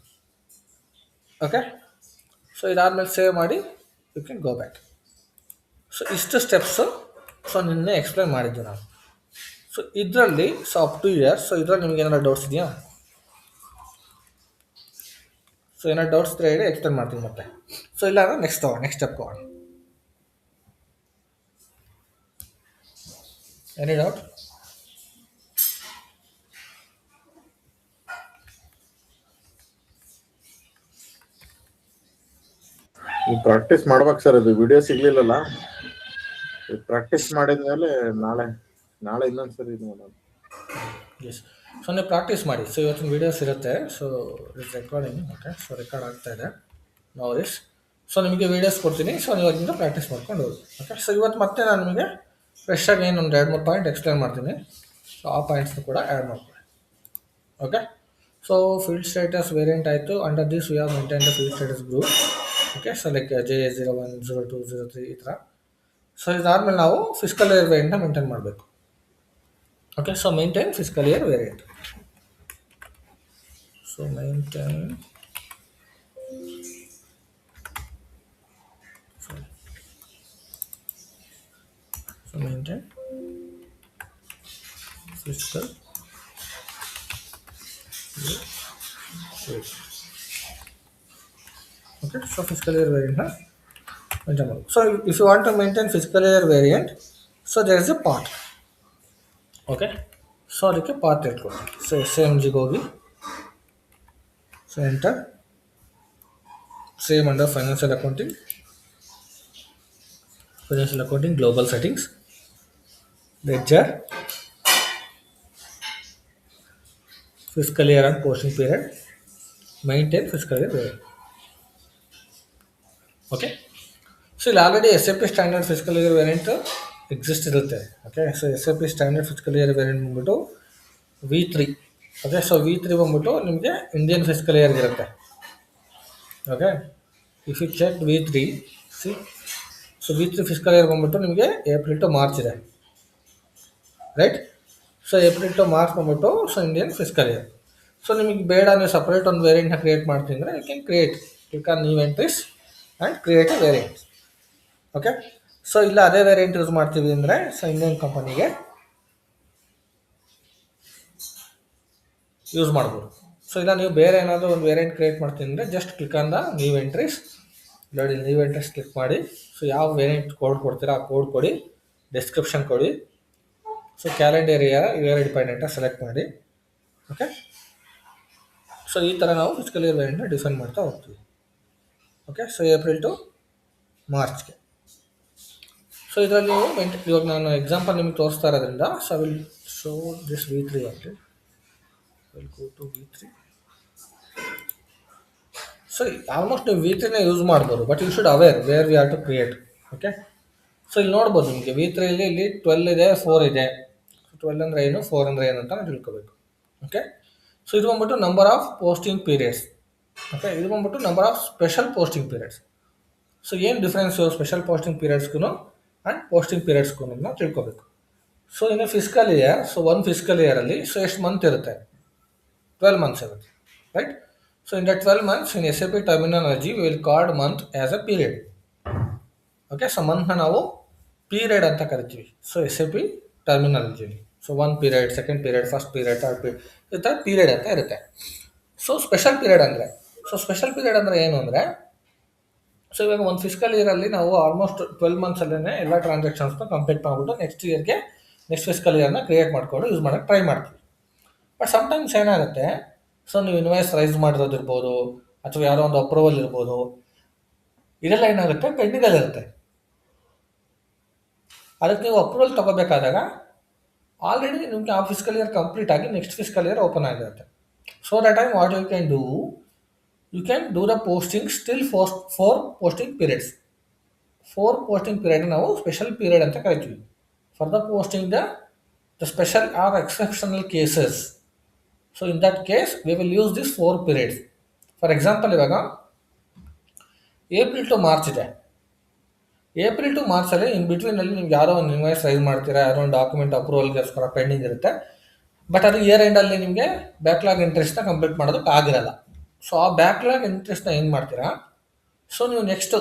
ಓಕೆ. ಸೊ ಇದಾದ್ಮೇಲೆ ಸೇವ್ ಮಾಡಿ you can go back. So ಇಷ್ಟು ಸ್ಟೆಪ್ಸು ಸೊ ನಿನ್ನೆ ಎಕ್ಸ್ಪ್ಲೈನ್ ಮಾಡಿದ್ದು ನಾನು. ಸೊ ಇದರಲ್ಲಿ so up to years, so ಇದರಲ್ಲಿ ನಿಮ್ಗೆ ಏನಾದ್ರು ಡೌಟ್ಸ್ ಇದೆಯಾ? ಸೊ ಏನಾದ್ರು ಡೌಟ್ಸ್ ಇದ್ರೆ ಹೇಳಿ, ಎಕ್ಸ್ಪ್ಲೇನ್ ಮಾಡ್ತೀನಿ ಮತ್ತೆ. ಸೊ ಇಲ್ಲ ಅಂದರೆ ನೆಕ್ಸ್ಟ್ ಸ್ಟೆಪ್ ಹೋಗೋಣ. Any doubt? ಪ್ರಾಕ್ಟೀಸ್ ಮಾಡ್ಬೇಕು ಸರ್, ಇದು ವಿಡಿಯೋ ಸಿಗ್ಲಿಲ್ಲಲ್ಲ. ಪ್ರಾಕ್ಟೀಸ್ ಮಾಡಿದ್ಮೇಲೆ ನಾಳೆ ಇನ್ನೊಂದ್ಸರಿ ಇದು ಮಾಡೋಣ. ಎಸ್. ಸೊ ನೀವು ಪ್ರಾಕ್ಟೀಸ್ ಮಾಡಿ. ಸೊ ಇವತ್ತಿನ ವೀಡಿಯೋಸ್ ಇರುತ್ತೆ. So it's recording. Okay. So record ಆಗ್ತಾ ಇದೆ. No worries. ಸೊ ನಿಮಗೆ ವೀಡಿಯೋಸ್ ಕೊಡ್ತೀನಿ. ಸೊ ನೀವು ಅದರಿಂದ ಪ್ರಾಕ್ಟೀಸ್ ಮಾಡ್ಕೊಂಡು ಹೋಗಿ. ಓಕೆ. ಸೊ ಇವತ್ತು ಮತ್ತೆ ನಾನು ನಿಮಗೆ ಫ್ರೆಶ್ಶಾಗಿ ಏನು ಒಂದು 2-3 ಪಾಯಿಂಟ್ ಎಕ್ಸ್ಪ್ಲೇನ್ ಮಾಡ್ತೀನಿ. ಸೊ ಆ ಪಾಯಿಂಟ್ಸ್ನು ಕೂಡ ಆ್ಯಡ್ ಮಾಡ್ಕೊಳ್ಳಿ. Okay. So field status variant ಆಯಿತು. Under this we have maintain the field status group. Okay. So like JA01, 02, 03 ಈ ಥರ. ಸೊ ಇದಾದಮೇಲೆ ನಾವು ಫಿಸ್ಕಲ್ ಇಯರ್ ವೇರಿಯಂಟ್ನ ಮೇಂಟೈನ್ ಮಾಡಬೇಕು. Okay. So maintain fiscal year variant. So maintain fiscal year. Okay. So fiscal year variant. So if you want to maintain fiscal year variant, so there is a path. Okay. So ಅದಕ್ಕೆ path ಇಟ್ಕೊಳ್ಳಿ. So SAMG ಹೋಗಿ, so enter, same under financial accounting, global settings, ledger, fiscal year and posting period, maintain fiscal year variant. Okay. So ಇಲ್ಲಿ already SAP standard fiscal year variant exist ಇರುತ್ತೆ. Okay. So SAP standard fiscal year variant ಬಂದ್ಬಿಟ್ಟು V3. Okay. So V3 ಬಂದ್ಬಿಟ್ಟು ನಿಮಗೆ Indian fiscal ಇಯರ್ಗೆ ಇರುತ್ತೆ. Okay. If you check V3, see, so V3 fiscal year ಬಂದ್ಬಿಟ್ಟು ನಿಮಗೆ April to March ಇದೆ, right? So April to March ಬಂದ್ಬಿಟ್ಟು so Indian fiscal year. So ನಿಮಗೆ ಬೇಡ, ನೀವು ಸಪ್ರೇಟ್ ಒಂದು ವೇರಿಯಂಟ್ನ ಕ್ರಿಯೇಟ್ ಮಾಡ್ತೀನಿ ಅಂದರೆ you can click on new entries and create a variant. Okay. So ಇಲ್ಲ ಅದೇ ವೇರಿಯಂಟ್ ಯೂಸ್ ಮಾಡ್ತೀವಿ ಅಂದರೆ ಸೊ ಇಂಡಿಯನ್ ಕಂಪನಿಗೆ ಯೂಸ್ ಮಾಡ್ಬೋದು. ಸೊ ಇಲ್ಲ ನೀವು ಬೇರೆ ಏನಾದರೂ ಒಂದು ವೇರಿಯಂಟ್ ಕ್ರಿಯೇಟ್ ಮಾಡ್ತೀನಿ ಅಂದರೆ just click on the new entries. ನೋಡಿ, ನ್ಯೂ ಎಂಟ್ರೀಸ್ ಕ್ಲಿಕ್ ಮಾಡಿ. ಸೊ ಯಾವ ವೇರಿಯಂಟ್ ಕೋಡ್ ಕೊಡ್ತೀರಾ ಆ ಕೋಡ್ ಕೊಡಿ, ಡಿಸ್ಕ್ರಿಪ್ಷನ್ ಕೊಡಿ. So calendar year dependent select ಮಾಡಿ. ಓಕೆ. ಸೊ ಈ ಥರ ನಾವು ಫಿಸ್ಕಲ್ ಇಯರ್ ವೇರಿಯಂಟ್ನ ಡಿಫೈನ್ ಮಾಡ್ತಾ ಹೋಗ್ತೀವಿ. ಓಕೆ. ಸೊ ಏಪ್ರಿಲ್ ಟು ಮಾರ್ಚ್ಗೆ. ಸೊ ಇದರಲ್ಲಿ ನೀವು ಇವಾಗ ನಾನು ಎಕ್ಸಾಂಪಲ್ ನಿಮಗೆ ತೋರಿಸ್ತಾ ಇರೋದ್ರಿಂದ so will show this V3 ಅಂತ. Will go to V3. So almost ನೀವು V3ನೇ ಯೂಸ್ ಮಾಡ್ಬೋದು, but you should aware where we have to create. Okay. So ಇಲ್ಲಿ ನೋಡ್ಬೋದು ನಿಮಗೆ V3 ಇಲ್ಲಿ 12 ಇದೆ, 4 ಇದೆ. 12 ಅಂದರೆ ಏನು, 4 ಅಂದರೆ ಏನು ಅಂತ ನಾವು ತಿಳ್ಕೊಬೇಕು. ಓಕೆ. ಸೊ ಇದು ಬಂದ್ಬಿಟ್ಟು number of posting periods. Okay. ಇದು ಬಂದ್ಬಿಟ್ಟು number of special posting periods. So ಏನು ಡಿಫ್ರೆನ್ಸು ಸ್ಪೆಷಲ್ ಪೋಸ್ಟಿಂಗ್ ಪೀರಿಯಡ್ಸ್ಗೂ ಆ್ಯಂಡ್ ಪೋಸ್ಟಿಂಗ್ ಪೀರಿಯಡ್ಸ್ಗೂ ನಾವು ತಿಳ್ಕೊಬೇಕು. ಸೊ ಇನ್ನು ಫಿಸ್ಕಲ್ ಇಯರ್, ಸೊ ಒಂದು ಫಿಸ್ಕಲ್ ಇಯರಲ್ಲಿ ಸೊ ಎಷ್ಟು ಮಂತ್ ಇರುತ್ತೆ? 12 ಮಂತ್ಸ್ ಇರುತ್ತೆ, right? So in the 12 months in SAP terminology we will called month as a period. Okay. So ಮಂತ್ನ ನಾವು ಪೀರಿಯಡ್ ಅಂತ ಕರಿತೀವಿ. ಸೊ SAP ಟರ್ಮಿನಾಲಜಿಲಿ so 1 period, 2nd period, 1st period, 3rd period, ಈ ಥರ ಪೀರಿಯಡ್ ಅಂತ ಇರುತ್ತೆ. ಸೊ ಸ್ಪೆಷಲ್ ಪೀರಿಯಡ್ ಅಂದರೆ, ಸೊ ಸ್ಪೆಷಲ್ ಪೀರಿಯಡ್ ಅಂದರೆ ಏನು ಅಂದರೆ, ಸೊ ಇವಾಗ ಒಂದು ಫಿಸ್ಕಲ್ ಇಯರಲ್ಲಿ ನಾವು ಆಲ್ಮೋಸ್ಟ್ 12 ಮಂತ್ಸಲ್ಲೇ ಎಲ್ಲ ಟ್ರಾನ್ಸಾಕ್ಷನ್ಸ್ನ ಕಂಪ್ಲೀಟ್ ಮಾಡಿಬಿಟ್ಟು ನೆಕ್ಸ್ಟ್ ಫಿಸ್ಕಲ್ ಇಯರ್ನ ಕ್ರಿಯೇಟ್ ಮಾಡಿಕೊಂಡು ಯೂಸ್ ಮಾಡೋಕ್ಕೆ ಟ್ರೈ ಮಾಡ್ತೀವಿ. ಬಟ್ ಸಮ್ಟೈಮ್ಸ್ ಏನಾಗುತ್ತೆ, ಸೊ ನೀವು ಇನ್ವಾಯ್ಸ್ ರೈಸ್ ಮಾಡಿರೋದಿರ್ಬೋದು ಅಥವಾ ಯಾರೋ ಒಂದು ಅಪ್ರೂವಲ್ ಇರ್ಬೋದು, ಇದೆಲ್ಲ ಏನಾಗುತ್ತೆ ಪೆಂಡಿಂಗಲ್ಲಿರುತ್ತೆ. ಅದಕ್ಕೆ ನೀವು ಅಪ್ರೂವಲ್ ತೊಗೋಬೇಕಾದಾಗ ಆಲ್ರೆಡಿ ನಿಮಗೆ ಆ ಫಿಸ್ಕಲ್ ಇಯರ್ ಕಂಪ್ಲೀಟ್ ಆಗಿ ನೆಕ್ಸ್ಟ್ ಫಿಸ್ಕಲ್ ಇಯರ್ ಓಪನ್ ಆಗಿರುತ್ತೆ. So that time what you can do, you can do the posting still for 4 posting periods. 4 posting period ನಾವು ಸ್ಪೆಷಲ್ ಪೀರಿಯಡ್ ಅಂತ ಕರಿತೀವಿ. For the posting the special or exceptional cases. So in that case we will use this 4 periods. For example ಇವಾಗ April to March ಇದೆ. April to ಮಾರ್ಚಲ್ಲಿ in ಬಿಟ್ವೀನಲ್ಲಿ ನಿಮ್ಗೆ ಯಾರೋ ಒಂದು ಇನ್ವಾಯ್ಸ್ ರೈಸ್ ಮಾಡ್ತೀರಾ, ಯಾರೋ ಒಂದು ಡಾಕ್ಯುಮೆಂಟ್ ಅಪ್ರೂವಲ್ಗೋಸ್ಕರ ಪೆಂಡಿಂಗ್ ಇರುತ್ತೆ. ಬಟ್ ಅದು ಇಯರ್ ಎಂಡಲ್ಲಿ ನಿಮಗೆ ಬ್ಯಾಕ್ಲಾಗ್ ಇಂಟ್ರೆಸ್ಟ್ನ ಕಂಪ್ಲೀಟ್ ಮಾಡೋದಕ್ಕೆ ಆಗಿರಲ್ಲ. ಸೊ ಆ ಬ್ಯಾಕ್ಲಾಗ್ ಇಂಟ್ರೆಸ್ಟ್ನ ಏನು ಮಾಡ್ತೀರಾ, ಸೊ ನೀವು ನೆಕ್ಸ್ಟ್,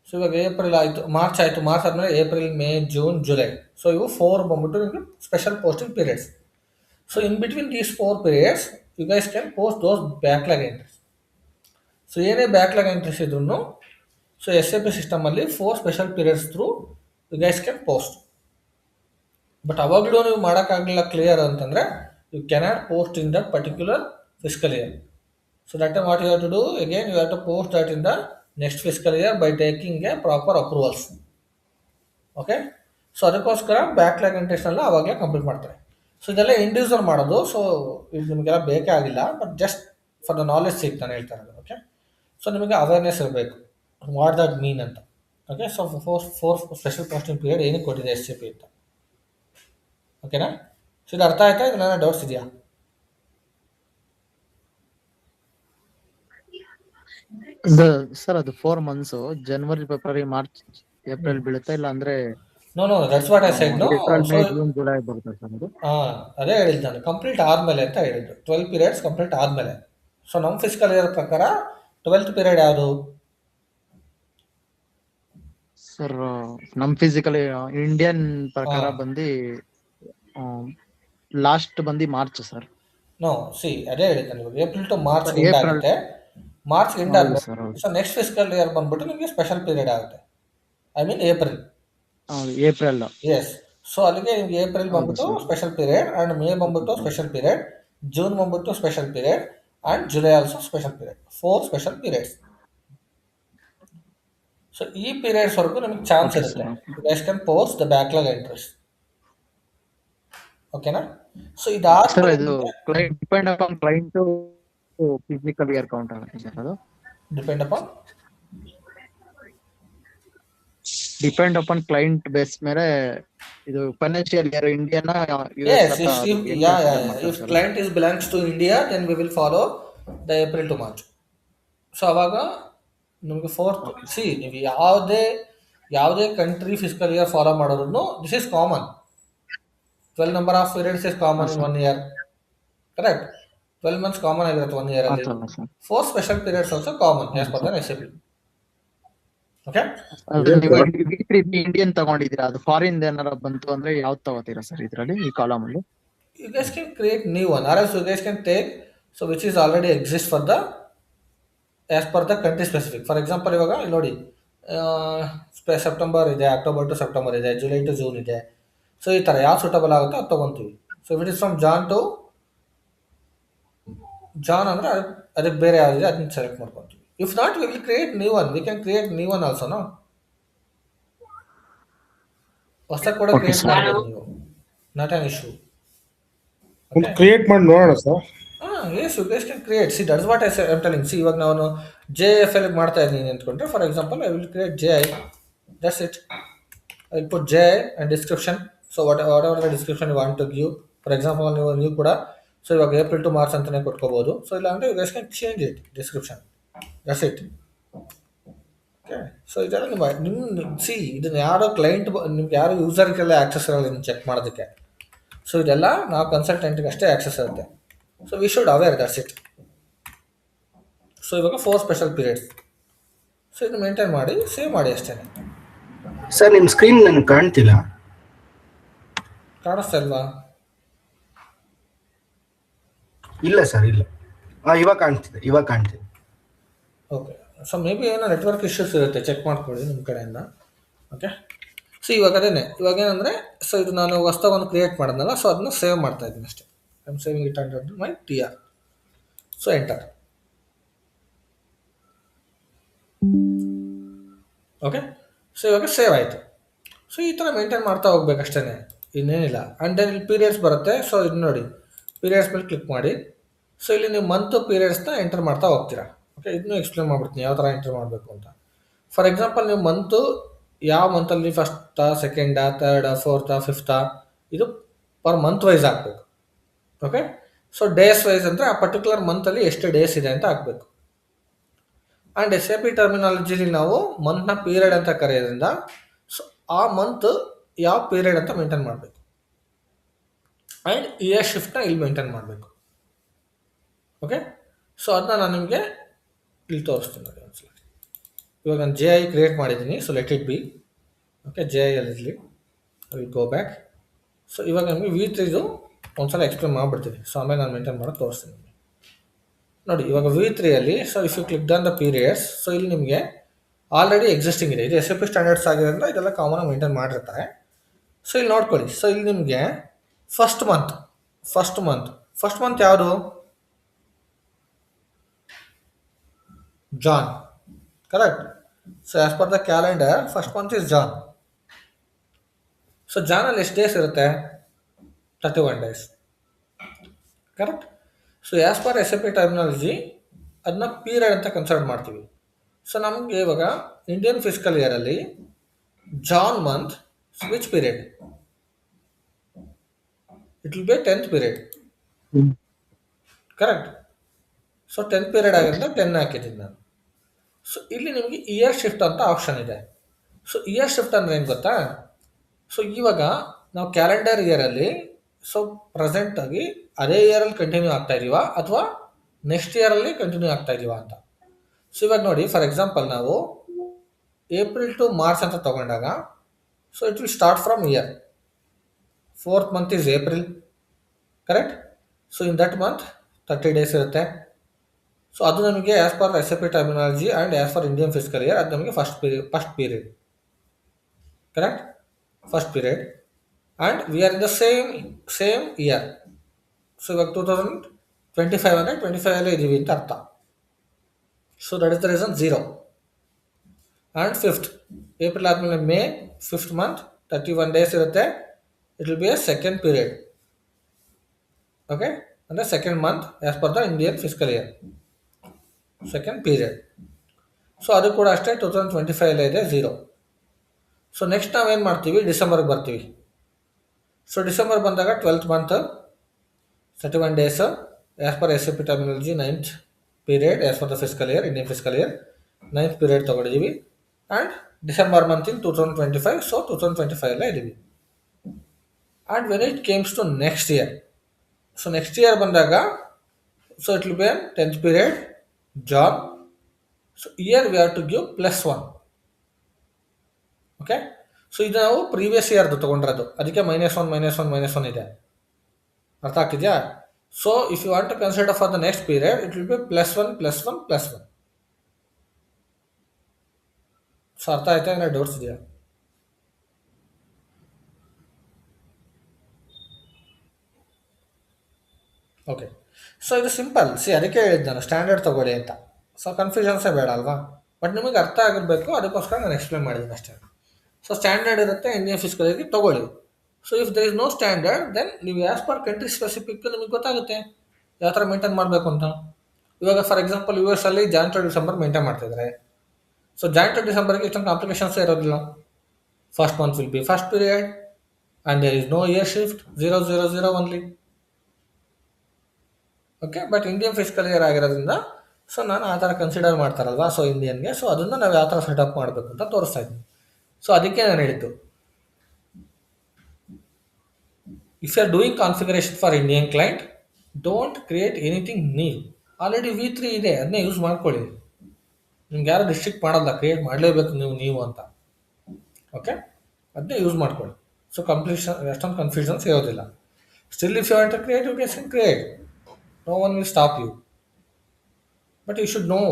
ಸೊ ಇವಾಗ ಏಪ್ರಿಲ್ ಆಯಿತು, ಮಾರ್ಚ್ ಆಯಿತು, ಮಾರ್ಚ್ ಆದಮೇಲೆ April, May, June, July, so ಇವು 4 ಬಂದ್ಬಿಟ್ಟು ನಿಮಗೆ special posting periods. So in between these 4 periods you guys can post those backlog entries. So ಏನೇ ಬ್ಯಾಕ್ಲಾಗ್ ಎಂಟ್ರೀಸ್ ಇದ್ರೂ, ಸೊ SAP ಸಿಸ್ಟಮಲ್ಲಿ 4 special periods through you guys can post. But ಅವಾಗಲೂ ನೀವು ಮಾಡೋಕ್ಕಾಗಲಿಲ್ಲ clear ಅಂತಂದರೆ you cannot post in that particular fiscal year. So that time what you have to do, again you have to post that in the next fiscal year by taking a proper approvals. Okay, so ಅದಕ್ಕೋಸ್ಕರ backlog ಎಂಟ್ರೀಸ್ನೆಲ್ಲ ಅವಾಗಲೇ complete ಮಾಡ್ತಾರೆ. So ಇದೆಲ್ಲ individual ಮಾಡೋದು, so ಇದು ನಿಮಗೆಲ್ಲ ಬೇಕೇ ಆಗಿಲ್ಲ, but just for the knowledge sake ನಾನು ಹೇಳ್ತಾ ಇರೋದು. ಓಕೆ, ಸೊ ನಿಮಗೆ ಅವೇರ್ನೆಸ್ ಇರಬೇಕು ವಾಟ್ ದಟ್ ಮೀನ್ ಅಂತ. Okay, so four special posting period ಏನಕ್ಕೆ ಕೊಟ್ಟಿದೆ SAP ಅಂತ. ಓಕೆನಾ, ಸೊ ಇದು ಅರ್ಥ ಆಯ್ತಾ? ಇದನ್ನ ಡೌಟ್ಸ್ ಇದೆಯಾ? ಸರ್ ಅದು 4 ಮಂತ್ಸ್ ಜನವರಿ, ಫೆಬ್ರವರಿ, ಮಾರ್ಚ್, ಏಪ್ರಿಲ್ ಬೀಳುತ್ತಾ, ಇಲ್ಲ ಅಂದ್ರೆ no that's what I said. No, April, May, June, July ಬರುತ್ತೆ ಸರ್ ಅದು? ಅದೇ ಹೇಳಿದ್ದು ನಾನು, ಕಂಪ್ಲೀಟ್ ಆದಮೇಲೆ ಅಂತ ಹೇಳಿದ್ದು. 12 ಪೀರಿಯಡ್ಸ್ ಕಂಪ್ಲೀಟ್ ಆದಮೇಲೆ. ಸೊ ನಮ್ಮ ಫಿಸ್ಕಲ್ ಇಯರ್ ಪ್ರಕಾರ 12th ಪೀರಿಯಡ್ ಯಾವುದು ಸರ್? ನಮ್ ಫಿಸಿಕಲ್ ಇಂಡಿಯನ್ ಪ್ರಕಾರ ಬಂದು ಲಾಸ್ಟ್ ಬಂದು ಮಾರ್ಚ್ ಸರ್. ನೋ, ಅದೇ ಹೇಳಿದ್ದು ನೀವು, April to March end April. ಆಗುತ್ತೆ. ಮಾರ್ಚ್ ಎಂಡ್ ಹೌದು ಆಗುತ್ತೆ. ಸರ್, ಹೌದು. ಸೊ ನೆಕ್ಸ್ಟ್ ಫಿಸ್ಕಲ್ ಇಯರ್ ಬಂದ್ಬಿಟ್ಟು ನಿಮಗೆ ಸ್ಪೆಷಲ್ ಪೀರಿಯಡ್ ಆಗುತ್ತೆ, ಐ ಮೀನ್ ಏಪ್ರಿಲ್. ಹೌದು, ಏಪ್ರಿಲ್. ಎಸ್, ಸೊ ಅಲ್ಲಿಗೆ ನಿಮ್ಗೆ ಏಪ್ರಿಲ್ ಹೌದು ಬಂದ್ಬಿಟ್ಟು sir. Special period, and May ಬಂದ್ಬಿಟ್ಟು ಸ್ಪೆಷಲ್ ಪೀರಿಯಡ್, ಜೂನ್ ಬಂದ್ಬಿಟ್ಟು special period, and July also special period. 4 special periods. So ಈ ಪೀರಿಯಡ್ಸ್ ವರೆಗೂ ನಿಮಗೆ ಚಾನ್ಸ್ Okay, ಇರುತ್ತೆ. sir. You guys can post the backlog entries. ಓಕೆನಾ, ಸೊ ಸರ್ ಇದಾದ್ಮೇಲೆ ಇದು client depend upon client physical year count ಆಗುತ್ತೆ sir ಅದು? Depend upon depend upon client base ಮೇಲೆ ಇದು ಫೈನಾನ್ಷಿಯಲ್ ಇಯರ್ ಇಂಡಿಯಾನ yes, if client is belongs to India, then we will follow the April to March. So ಅವಾಗ ನಿಮಗೆ 4th, see ನೀವು ಯಾವುದೇ country fiscal year follow ಮಾಡೋರು, this is common. 12 number of periods is common in 1 year, correct? 12 months common ಆಗಿರುತ್ತೆ 1 year ಅಲ್ಲಿ. 4 special periods also common as per the SAP. Okay, Indian ತಗೊಂಡಿದ್ದೀರಾ, ಅದು foreign ಏನಾರ ಬಂತು ಅಂದ್ರೆ ಯಾವ್ದು ತಗೋತೀರಾ ಸರ್ ಇದರಲ್ಲಿ, ಈ ಕಾಲಮ್ ಅಲ್ಲಿ? you guys can create new one, or else you guys can take so which is already exist for the as per the country specific. For example, ಇವಾಗ ಇಲ್ಲಿ ನೋಡಿ, ಸೆಪ್ಟೆಂಬರ್ ಇದೆ, ಅಕ್ಟೋಬರ್ ಟು ಸೆಪ್ಟೆಂಬರ್ ಇದೆ, July to June ಇದೆ. So ಈ ಥರ ಯಾವ್ದು suitable ಆಗುತ್ತೆ ಅದು ತೊಗೊತೀವಿ. So it is from Jan to Jan ಅಂದರೆ ಅದಕ್ಕೆ ಬೇರೆ ಯಾವುದಿದೆ ಅದನ್ನ ಸೆಲೆಕ್ಟ್ ಮಾಡ್ಕೊತೀವಿ. If not we will create new one, we can create new one also. No, ಹೊಸ ಕೂಡ Okay, ಕ್ರಿಯೇಟ್ sir. ಮಾಡ್ಬೋದು ನೀವು, ನಾಟ್ ಆನ್ ಇಶ್ಯೂ. ಒಂದು ಕ್ರಿಯೇಟ್ ಮಾಡಿ ನೋಡೋಣ sir. Yes, you guys can create. See that's what I am telling. See ಇವಾಗ ನಾನು JFL ಮಾಡ್ತಾ ಇದ್ದೀನಿ ಅಂದ್ಕೊಂಡ್ರೆ, for example I will create JI, that's it. I will put JI and description. So whatever the description you want to give. For example ನೀವು ಕೂಡ so ಇವಾಗ April to March ಅಂತಲೇ ಕೊಟ್ಕೋಬೋದು. So ಇಲ್ಲ ಅಂದರೆ you guys can change it description, that's it. Okay, so ಇದೆಲ್ಲ ನಿಮ್ಮ C ಇದನ್ನ ಯಾರೋ ಕ್ಲೈಂಟ್ ನಿಮ್ಗೆ ಯಾರು ಯೂಸರ್ಗೆಲ್ಲ ಆ್ಯಕ್ಸಸ್ ಇರೋಲ್ಲ ಇದನ್ನು ಚೆಕ್ ಮಾಡೋದಕ್ಕೆ. ಸೊ ಇದೆಲ್ಲ ನಾವು ಕನ್ಸಲ್ಟೆಂಟ್ಗೆ ಅಷ್ಟೇ ಆ್ಯಕ್ಸಸ್ ಇರುತ್ತೆ. So we should aware, that's it. So ಇವಾಗ 4 ಸ್ಪೆಷಲ್ ಪೀರಿಯಡ್ಸ್. ಸೊ ಇದು ಮೇಂಟೈನ್ ಮಾಡಿ ಸೇವ್ ಮಾಡಿ ಅಷ್ಟೇ. ಸರ್ ನಿಮ್ಮ ಸ್ಕ್ರೀನ್ ನನಗೆ ಕಾಣ್ತಿಲ್ಲ. ಕಾಣಿಸ್ತಾ ಇಲ್ವಾ? ಇಲ್ಲ ಸರ್, ಇಲ್ಲ. ಇವಾಗ ಕಾಣ್ತಿದೆ. ಓಕೆ, ಸೊ ಮೇ ಬಿ ಏನೋ ನೆಟ್ವರ್ಕ್ ಇಶ್ಯೂಸ್ ಇರುತ್ತೆ, ಚೆಕ್ ಮಾಡ್ಕೊಳ್ಳಿ ನಿಮ್ಮ ಕಡೆಯಿಂದ. ಓಕೆ, ಸೊ ಇವಾಗ ಇವಾಗ ಏನಂದರೆ, ಸೊ ಇದು ನಾನು ಹೊಸ್ದಾಗಿ ಒಂದು ಕ್ರಿಯೇಟ್ ಮಾಡಿದ್ನಲ್ಲ, ಸೊ ಅದನ್ನ ಸೇವ್ ಮಾಡ್ತಾ ಇದ್ದೀನಿ ಅಷ್ಟೇ. I am saving it under my TR. So enter. Okay, so ಇವಾಗ ಸೇವ್ ಆಯಿತು. ಸೊ ಈ ಥರ ಮೇಂಟೈನ್ ಮಾಡ್ತಾ ಹೋಗ್ಬೇಕಷ್ಟೇ, ಇನ್ನೇನಿಲ್ಲ. ಆ್ಯಂಡ್ ದೆನ್ ಇಲ್ಲಿ ಪೀರಿಯಡ್ಸ್ ಬರುತ್ತೆ. ಸೊ ಇದು ನೋಡಿ, ಪೀರಿಯಡ್ಸ್ ಮೇಲೆ ಕ್ಲಿಕ್ ಮಾಡಿ. ಸೊ ಇಲ್ಲಿ ನೀವು ಮಂತ್ ಪೀರಿಯಡ್ಸ್ನ ಎಂಟರ್ ಮಾಡ್ತಾ ಹೋಗ್ತೀರಾ. ಓಕೆ, ಇದನ್ನು ಎಕ್ಸ್ಪ್ಲೇನ್ ಮಾಡ್ಬಿಡ್ತೀನಿ ಯಾವ ಥರ ಎಂಟರ್ ಮಾಡಬೇಕು ಅಂತ. ಫಾರ್ ಎಕ್ಸಾಂಪಲ್ ನೀವು ಮಂತು ಯಾವ ಮಂತಲ್ಲಿ ಫಸ್ಟಾ, ಸೆಕೆಂಡಾ, ಥರ್ಡಾ, ಫೋರ್ತಾ, ಫಿಫ್ತಾ, ಇದು ಪರ್ ಮಂತ್ ವೈಸ್ ಹಾಕಬೇಕು. ಓಕೆ, ಸೊ ಡೇಸ್ ವೈಸ್ ಅಂದರೆ ಆ ಪರ್ಟಿಕ್ಯುಲರ್ ಮಂತಲ್ಲಿ ಎಷ್ಟು ಡೇಸ್ ಇದೆ ಅಂತ ಹಾಕಬೇಕು. ಆ್ಯಂಡ್ SAP ಟರ್ಮಿನಾಲಜಿಲಿ ನಾವು ಮಂತ್ನ ಪೀರಿಯಡ್ ಅಂತ ಕರೆಯೋದ್ರಿಂದ ಸೊ ಆ ಮಂತ್ ಯಾವ ಪೀರಿಯಡ್ ಅಂತ ಮೇಂಟೈನ್ ಮಾಡಬೇಕು. ಆ್ಯಂಡ್ ಇಯರ್ ಶಿಫ್ಟ್ನ ಇಲ್ಲಿ ಮೇಂಟೈನ್ ಮಾಡಬೇಕು. ಓಕೆ, ಸೊ ಅದನ್ನ ನಾನು ನಿಮಗೆ ಇಲ್ಲಿ ತೋರಿಸ್ತೀನಿ ನೋಡಿ ಒಂದ್ಸಲ. ಇವಾಗ ನಾನು ಜೆ ಐ ಕ್ರಿಯೇಟ್ ಮಾಡಿದ್ದೀನಿ. So let it be. Okay, J I ಅಲ್ಲಿರಲಿ. Will go back. ಸೊ ಇವಾಗ ನಮಗೆ V3 ಒಂದ್ಸಲ ಎಕ್ಸ್ಪ್ಲೇನ್ ಮಾಡಿಬಿಡ್ತೀನಿ. ಸೊ ಆಮೇಲೆ ನಾನು ಮೇಂಟೈನ್ ಮಾಡೋದು ತೋರಿಸ್ತೀನಿ ನಿಮಗೆ. ನೋಡಿ ಇವಾಗ V3 so if you click done the periods, so ಇಲ್ಲಿ ನಿಮಗೆ ಆಲ್ರೆಡಿ ಎಕ್ಸಿಸ್ಟಿಂಗ್ ಇದೆ. ಇದು SAP ಸ್ಟ್ಯಾಂಡರ್ಡ್ಸ್ ಆಗಿರೋದ್ರಿಂದ ಇದೆಲ್ಲ ಕಾಮನ್ ಮೇಂಟೈನ್ ಮಾಡಿರ್ತಾರೆ. ಸೊ ಇಲ್ಲಿ ನೋಡ್ಕೊಳ್ಳಿ. ಸೊ ಇಲ್ಲಿ ನಿಮಗೆ ಫಸ್ಟ್ ಮಂತ್ ಯಾವುದು? Jan, correct. So as per the calendar first month is Jan. So ಜಾನಲ್ಲಿ ಎಷ್ಟು ಡೇಸ್ ಇರುತ್ತೆ? 31 days, correct. So as per SAP terminology ಅದನ್ನ ಪೀರಿಯಡ್ ಅಂತ ಕನ್ಸಿಡರ್ ಮಾಡ್ತೀವಿ. ಸೊ ನಮಗೆ ಇವಾಗ ಇಂಡಿಯನ್ ಫಿಸ್ಕಲ್ ಇಯರಲ್ಲಿ Jan month which period? It will be 10th period, correct. So 10th period ಆಗಿರೋದ್ರಿಂದ 10 ಹಾಕಿದ್ದೀನಿ ನಾನು. ಸೊ ಇಲ್ಲಿ ನಿಮಗೆ ಇಯರ್ ಶಿಫ್ಟ್ ಅಂತ ಆಪ್ಷನ್ ಇದೆ. ಸೊ ಇಯರ್ ಶಿಫ್ಟ್ ಅಂದರೆ ಏನು ಗೊತ್ತಾ? ಸೊ ಇವಾಗ ನಾವು ಕ್ಯಾಲೆಂಡರ್ ಇಯರಲ್ಲಿ ಸೊ ಪ್ರೆಸೆಂಟಾಗಿ ಅದೇ ಇಯರಲ್ಲಿ ಕಂಟಿನ್ಯೂ ಆಗ್ತಾ ಇದೀವಾ ಅಥವಾ ನೆಕ್ಸ್ಟ್ ಇಯರಲ್ಲಿ ಕಂಟಿನ್ಯೂ ಆಗ್ತಾ ಇದೀವಾ ಅಂತ. ಸೊ ಇವಾಗ ನೋಡಿ, ಫಾರ್ ಎಕ್ಸಾಂಪಲ್ ನಾವು ಏಪ್ರಿಲ್ ಟು ಮಾರ್ಚ್ ಅಂತ ತಗೊಂಡಾಗ so it will start from here. 4th month is April, correct. So in that month 30 days ಇರುತ್ತೆ. ಸೊ ಅದು ನಮಗೆ as per SAP terminology and as per Indian fiscal year ಅದು ನಮಗೆ first period, correct, first period. And we are in the same year. So ಇವಾಗ 2025 ಅಂದರೆ 25 ಇದ್ದೀವಿ ಅಂತ ಅರ್ಥ. So that is the reason 0. And 5th April ಆದಮೇಲೆ May 5th month 31 days ಇರುತ್ತೆ. It will be a second period, okay, ಅಂದರೆ second month as per the Indian fiscal year, second period. So ಅದು ಕೂಡ ಅಷ್ಟೇ 2025 ಇದೆ 0. ಸೊ ನೆಕ್ಸ್ಟ್ ನಾವೇನು ಮಾಡ್ತೀವಿ? ಡಿಸೆಂಬರ್ಗೆ ಬರ್ತೀವಿ. ಸೊ ಡಿಸೆಂಬರ್ ಬಂದಾಗ 12th month 31 days as per SAP terminology 9th period as per the fiscal year, Indian fiscal year 9th period ತೊಗೊಂಡಿದ್ದೀವಿ. And December month in 2025, so 2025 ಇದ್ದೀವಿ. And when it comes to next year, so next year ಬಂದಾಗ so it will be 10th period Jan. So year we have to give +1, okay. So ಇದು ನಾವು previous ಇಯರ್ದು ತೊಗೊಂಡಿರೋದು, ಅದಕ್ಕೆ -1 ಇದೆ. ಅರ್ಥ ಆಗ್ತಿದೆಯಾ? So if you want to consider for the next period it will be +1. So ಅರ್ಥ ಆಯ್ತಾ? ಏನಾದ್ರು ಡೌಟ್ಸ್ ಇದೆಯಾ? ಓಕೆ. ಸೊ ಇದು ಸಿಂಪಲ್. ಅದಕ್ಕೆ ಹೇಳಿದ್ದು ನಾನು ಸ್ಟ್ಯಾಂಡರ್ಡ್ ತೊಗೊಳ್ಳಿ ಅಂತ. ಸೊ ಕನ್ಫ್ಯೂಷನ್ಸೇ ಬೇಡ ಅಲ್ವಾ? ಬಟ್ ನಿಮಗೆ ಅರ್ಥ ಆಗಿರಬೇಕು, ಅದಕ್ಕೋಸ್ಕರ ನಾನು ಎಕ್ಸ್ಪ್ಲೇನ್ ಮಾಡಿದ್ದೀನಿ ಅಷ್ಟೇ. ಸೊ ಸ್ಟ್ಯಾಂಡರ್ಡ್ ಇರುತ್ತೆ, ಇಂಡಿಯನ್ ಫಿಸ್ಕಲ್ ಇಯರ್ಗೆ ತೊಗೊಳ್ಳಿ. So if there is no standard then ನೀವು ಆಸ್ ಪರ್ ಕಂಟ್ರಿ ಸ್ಪೆಸಿಫಿಕ್ ನಿಮಗೆ ಗೊತ್ತಾಗುತ್ತೆ ಯಾವ ಥರ ಮೇಂಟೈನ್ ಮಾಡಬೇಕು ಅಂತ. ಇವಾಗ ಫಾರ್ ಎಕ್ಸಾಂಪಲ್ US ಅಲ್ಲಿ ಜಾನ್ ಟು ಡಿಸೆಂಬರ್ ಮೇಂಟೈನ್ ಮಾಡ್ತಿದ್ದಾರೆ. ಸೊ ಜಾನ್ ಟು ಡಿಸೆಂಬರ್ಗೆ ಇಷ್ಟೊಂದು ಕಾಂಪ್ಲಿಕೇಶನ್ಸೇ ಇರೋದಿಲ್ಲ. First month will be first period and there is no year shift, 000 only, okay. But Indian fiscal year ಆಗಿರೋದ್ರಿಂದ ಸೊ ನಾನು ಆ ಥರ ಕನ್ಸಿಡರ್ ಮಾಡ್ತಾರಲ್ವಾ ಸೊ ಇಂಡಿಯನ್ಗೆ, ಸೊ ಅದನ್ನು ನಾವು ಯಾವ ಥರ ಸೆಟಪ್ ಮಾಡಬೇಕು ಅಂತ ತೋರಿಸ್ತಾ ಇದ್ದೀನಿ. ಸೊ ಅದಕ್ಕೆ ನಾನು ಹೇಳಿದ್ದು, if you are doing configuration for Indian client don't create anything new. Already V3 ಇದೆ, ಅದನ್ನೇ ಯೂಸ್ ಮಾಡ್ಕೊಳ್ಳಿ. ನಿಮ್ಗೆ ಯಾರು ರಿಸ್ಟ್ರಿಕ್ಟ್ ಮಾಡಲ್ಲ ಕ್ರಿಯೇಟ್ ಮಾಡಲೇಬೇಕು ನೀವು ಅಂತ, ಓಕೆ. ಅದನ್ನೇ ಯೂಸ್ ಮಾಡ್ಕೊಳ್ಳಿ. ಸೊ ಅಷ್ಟೊಂದು ಕನ್ಫ್ಯೂಷನ್ಸ್ ಇರೋದಿಲ್ಲ. Still if you want to create you can create, no one will stop you, but you should know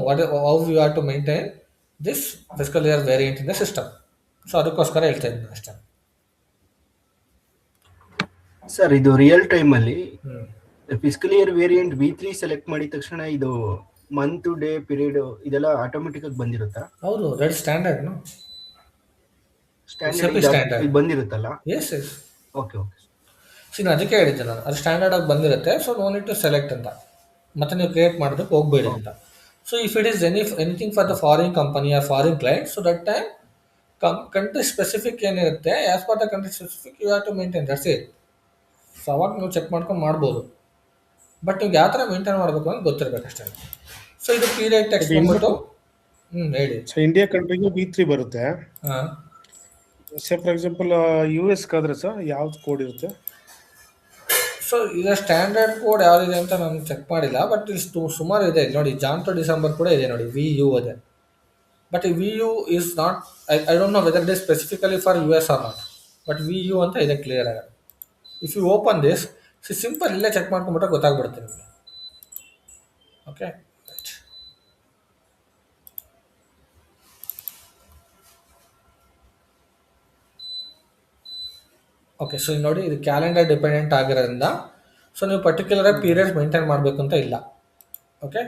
how you have to maintain this fiscal year variant in the system. So ಅದಕ್ಕೋಸ್ಕರ ಹೇಳ್ತಾ ಇದ್ದೀನಿ ಅಷ್ಟೇ. Sir ಇದು real time ಅಲ್ಲಿ fiscal year variant V3 select ಮಾಡಿದ ತಕ್ಷಣ ಇದು month day period ಇದೆಲ್ಲ ಆಟೋಮೆಟಿಕ್ ಆಗಿ ಬಂದಿರುತ್ತಾ? ಹೌದು, ದಟ್ ಸ್ಟ್ಯಾಂಡರ್ಡ್ ನೋ ಸ್ಟ್ಯಾಂಡರ್ಡ್ ಬಂದಿರುತ್ತಲ್ಲ? ಎಸ್. ಓಕೆ. ನಾನು ಅದಕ್ಕೆ ಹೇಳಿದ್ದೆ ನಾನು, ಅದು ಸ್ಟ್ಯಾಂಡರ್ಡ್ ಆಗಿ ಬಂದಿರುತ್ತೆ. So no need to select ಅಂತ, ಮತ್ತೆ ನೀವು ಕ್ರಿಯೇಟ್ ಮಾಡೋದಕ್ಕೆ ಹೋಗಬೇಡಿ ಅಂತ. So if it is anything for the foreign company or foreign client, so that time country specific ಏನಿರುತ್ತೆ as per the country specific you have to maintain, that's it. So ಅವಾಗ ನೀವು check ಮಾಡ್ಕೊಂಡು ಮಾಡ್ಬೋದು, but ನೀವು ಯಾವ ಥರ maintain ಮಾಡಬೇಕು ಅಂತ ಗೊತ್ತಿರಬೇಕಷ್ಟೇ. ಸೊ ಇದು ಪೀರಿಯಡ್ ಟೆಕ್ಸ್ಟ್ ಬಂದ್ಬಿಟ್ಟು ಹೇಳಿ. ಸೊ ಇಂಡಿಯಾ ಕಂಟ್ರಿಗೆ V3 ಬರುತ್ತೆ. ಹಾಂ, ಸೇ ಫಾರ್ ಎಕ್ಸಾಂಪಲ್ US ಕಾದ್ರೆ ಸರ್ ಯಾವ್ದು ಕೋಡ್ ಇರುತ್ತೆ? ಸೊ ಈಗ ಸ್ಟ್ಯಾಂಡರ್ಡ್ ಕೋಡ್ ಯಾವುದಿದೆ ಅಂತ ನಾನು ಚೆಕ್ ಮಾಡಿಲ್ಲ, ಬಟ್ ಇಲ್ಲಿ ಸುಮಾರು ಇದೆ ನೋಡಿ. ಜಾನ್ ಟು ಡಿಸೆಂಬರ್ ಕೂಡ ಇದೆ ನೋಡಿ, ವಿ ಯು ಇದೆ. ಬಟ್ ಈ V U is not, I don't know whether it is specifically for U S or not, but V U ಅಂತ ಇದೆ ಕ್ಲಿಯರ್ ಆಗಿ. If you open this, simple ಇಲ್ಲೇ check ಮಾಡ್ಕೊಂಡ್ಬಿಟ್ರೆ ಗೊತ್ತಾಗ್ಬಿಡುತ್ತೆ ನಿಮಗೆ. Okay, right. ಓಕೆ, ಸೊ ನೋಡಿ ಇದು ಕ್ಯಾಲೆಂಡರ್ ಡಿಪೆಂಡೆಂಟ್ ಆಗಿರೋದ್ರಿಂದ ಸೊ ನೀವು ಪರ್ಟಿಕ್ಯುಲರ್ ಪೀರಿಯಡ್ಸ್ ಮೇಂಟೈನ್ ಮಾಡಬೇಕು ಅಂತ ಇಲ್ಲ. ಓಕೆ,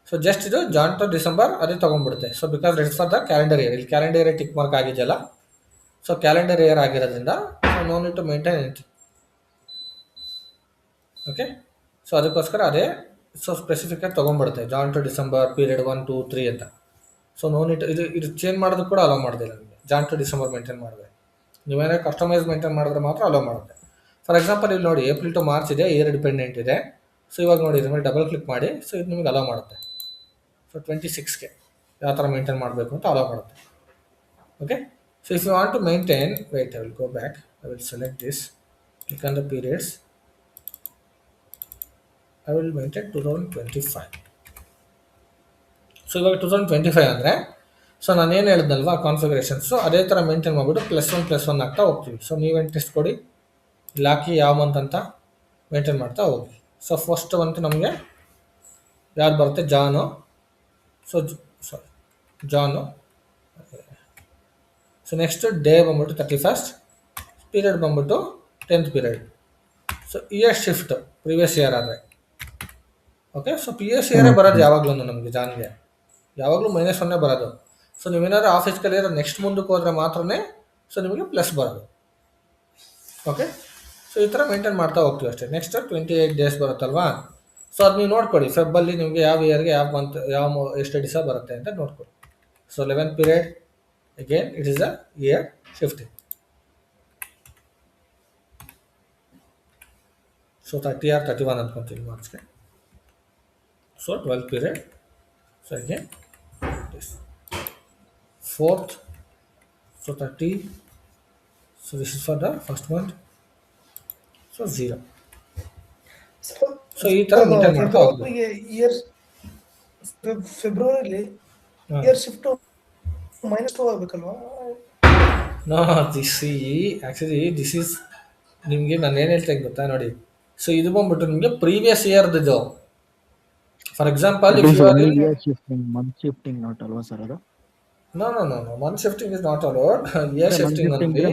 ಸೊ ಜಸ್ಟ್ ಇದು ಜಾನ್ ಟು ಡಿಸೆಂಬರ್ ಅದೇ ತೊಗೊಂಡ್ಬಿಡುತ್ತೆ. So because it's for the calendar year. ಇಲ್ಲಿ ಕ್ಯಾಲೆಂಡರ್ ಇಯರ್ ಟಿಕ್ ಮಾರ್ಕ್ ಆಗಿದೆಯಲ್ಲ, ಸೊ ಕ್ಯಾಲೆಂಡರ್ ಇಯರ್ ಆಗಿರೋದ್ರಿಂದ so no need to maintain anything. Okay, so ಅದಕ್ಕೋಸ್ಕರ ಅದೇ ಸೊ ಸ್ಪೆಸಿಫಿಕಾಗಿ ತೊಗೊಂಡ್ಬಿಡುತ್ತೆ ಜಾನ್ ಟು ಡಿಸೆಂಬರ್ ಪೀರಿಯಡ್ 1 2 3 ಅಂತ. ಸೊ ನೋ ನೀಟ್ ಇದು ಚೇಂಜ್ ಮಾಡೋದಕ್ಕೆ ಕೂಡ ಅಲೋ ಮಾಡೋದಿಲ್ಲ ನಿಮಗೆ. ಜಾನ್ ಟು ಡಿಸೆಂಬರ್ ಮೇಂಟೈನ್ ಮಾಡಿದ್ರೆ ನೀವೇನಾದ್ರು ಕಸ್ಟಮೈಸ್ ಮೇಂಟೈನ್ ಮಾಡಿದ್ರೆ ಮಾತ್ರ ಅಲೋ ಮಾಡುತ್ತೆ. ಫಾರ್ ಎಕ್ಸಾಂಪಲ್ ಇಲ್ಲಿ ನೋಡಿ, ಏಪ್ರಿಲ್ ಟು ಮಾರ್ಚ್ ಇದೆ, ಇಯರ್ ಡಿಪೆಂಡೆಂಟ್ ಇದೆ. ಸೊ ಇವಾಗ ನೋಡಿ ಇದ್ರ ಮೇಲೆ ಡಬಲ್ ಕ್ಲಿಕ್ ಮಾಡಿ, ಸೊ ಇದು ನಿಮಗೆ ಅಲೋ ಮಾಡುತ್ತೆ. ಸೊ 26ಗೆ ಯಾವ ಥರ ಮೇಂಟೈನ್ ಮಾಡಬೇಕು ಅಂತ ಅಲೋ ಮಾಡುತ್ತೆ. Okay, so if you want to maintain, wait, I will go back, I will select this, click on the periods, I will maintain 2025. So ಇವಾಗ 2025 ಅಂದರೆ ಸೊ ನಾನು ಏನು ಹೇಳಿದ್ನಲ್ವಾ ಕಾನ್ಫಿಗರೇಷನ್ಸು ಅದೇ ಥರ ಮೇಂಟೈನ್ ಮಾಡಿಬಿಟ್ಟು +1 ಆಗ್ತಾ ಹೋಗ್ತೀವಿ. ಸೊ ನೀವೇನು ಟೆಸ್ಟ್ ಕೊಡಿ, ಇಲ್ಲಿ ಹಾಕಿ ಯಾವ ಮಂತ್ ಅಂತ ಮೇಂಟೈನ್ ಮಾಡ್ತಾ ಹೋಗಿ. ಸೊ ಫಸ್ಟ್ ಮಂತ್ ನಮಗೆ ಯಾವ್ದು ಬರುತ್ತೆ, ಜಾನು. ಸೊ ಸಾರಿ ಜಾನು. ಸೊ ನೆಕ್ಸ್ಟ್ ಡೇ ಬಂದ್ಬಿಟ್ಟು 31st, ಪೀರಿಯಡ್ ಬಂದ್ಬಿಟ್ಟು 10th period. So year shift previous year ಆದರೆ ಓಕೆ. ಸೊ ಪ್ರೀವಿಯಸ್ ಇಯರೇ ಬರೋದು ಯಾವಾಗಲೂ ನಮಗೆ ಜಾನ್ಗೆ ಯಾವಾಗಲೂ -1 ಬರೋದು. ಸೊ ನೀವೇನಾದ್ರೂ ಆಫೀಸ್ಗೆ ಇರೋ ನೆಕ್ಸ್ಟ್ ಮುಂದಕ್ಕೆ ಹೋದರೆ ಮಾತ್ರನೇ ಸೊ ನಿಮಗೆ ಪ್ಲಸ್ ಬರೋದು. ಓಕೆ, ಸೊ ಈ ಥರ ಮೇಂಟೈನ್ ಮಾಡ್ತಾ ಹೋಗ್ತೀವಿ ಅಷ್ಟೇ. ನೆಕ್ಸ್ಟ್ 28 ಡೇಸ್ ಬರುತ್ತಲ್ವಾ, ಸೊ ಅದು ನೀವು ನೋಡ್ಕೊಳ್ಳಿ. ಫೆಬ್ಬಲ್ಲಿ ನಿಮಗೆ ಯಾವ ಇಯರ್ಗೆ ಯಾವ ಮಂತ್ ಎಷ್ಟು ದಿವಸ ಬರುತ್ತೆ ಅಂತ ನೋಡ್ಕೊಳ್ಳಿ. So 11th period, again it is a year shifting. So 30 or 31 ಅಂದ್ಕೊತೀವಿ ಮಾರ್ಚ್ಗೆ. So 12th period, so again this 4th, so 30, so this is for the first month, so 0. So ಈ ಥರ ಮೇಂಟೈನ್ ಮಾಡ್ತಾ ಹೋಗ್ಬೇಕು. ಇಯರ್ ಫೆಬ್ರವರಿಲಿ ಇಯರ್ ಶಿಫ್ಟ್ -2 ಆಗಬೇಕಲ್ವಾ? No, actually this is ನಿಮಗೆ ನಾನು ಏನು ಹೇಳ್ತೇನೆ ಗೊತ್ತಾ ನೋಡಿ. ಸೊ ಇದು ಬಂದ್ಬಿಟ್ಟು ನಿಮಗೆ ಪ್ರೀವಿಯಸ್ ಇಯರ್ದು. For example year shifting, month shifting not ಅಲ್ವಾ ಸರ್ ಅದು? No, month shifting is not allowed. Year shifting ಅಂದ್ರೆ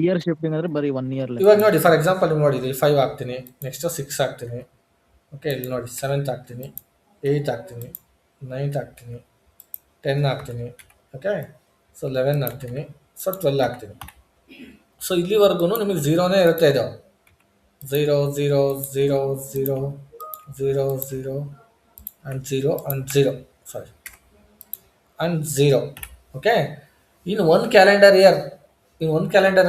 ಇಯರ್ ಶಿಫ್ಟಿಂಗ್ ಅಂದ್ರೆ ಬರೀ 1 ಇಯರ್. ಇವಾಗ ನೋಡಿ, ಫಾರ್ ಎಕ್ಸಾಂಪಲ್ ನೀವು ನೋಡಿ, ಇಲ್ಲಿ 5 ಹಾಕ್ತೀನಿ, ನೆಕ್ಸ್ಟ್ 6 ಹಾಕ್ತೀನಿ. ಓಕೆ, ಇಲ್ಲಿ ನೋಡಿ 7th ಹಾಕ್ತೀನಿ, 8th ಹಾಕ್ತೀನಿ, 9th ಹಾಕ್ತೀನಿ, 10 ಹಾಕ್ತೀನಿ. ಓಕೆ, ಸೊ 11 ಹಾಕ್ತೀನಿ, ಸೊ 12 ಹಾಕ್ತೀನಿ. ಸೊ ಇಲ್ಲಿವರೆಗೂ ನಿಮಗೆ 0ನೇ ಇರುತ್ತೆ. ಇದು 0 0 0 0 0 0 and 0 and 0 sorry and 0. Okay, ಇನ್ನು ಒಂದು ಕ್ಯಾಲೆಂಡರ್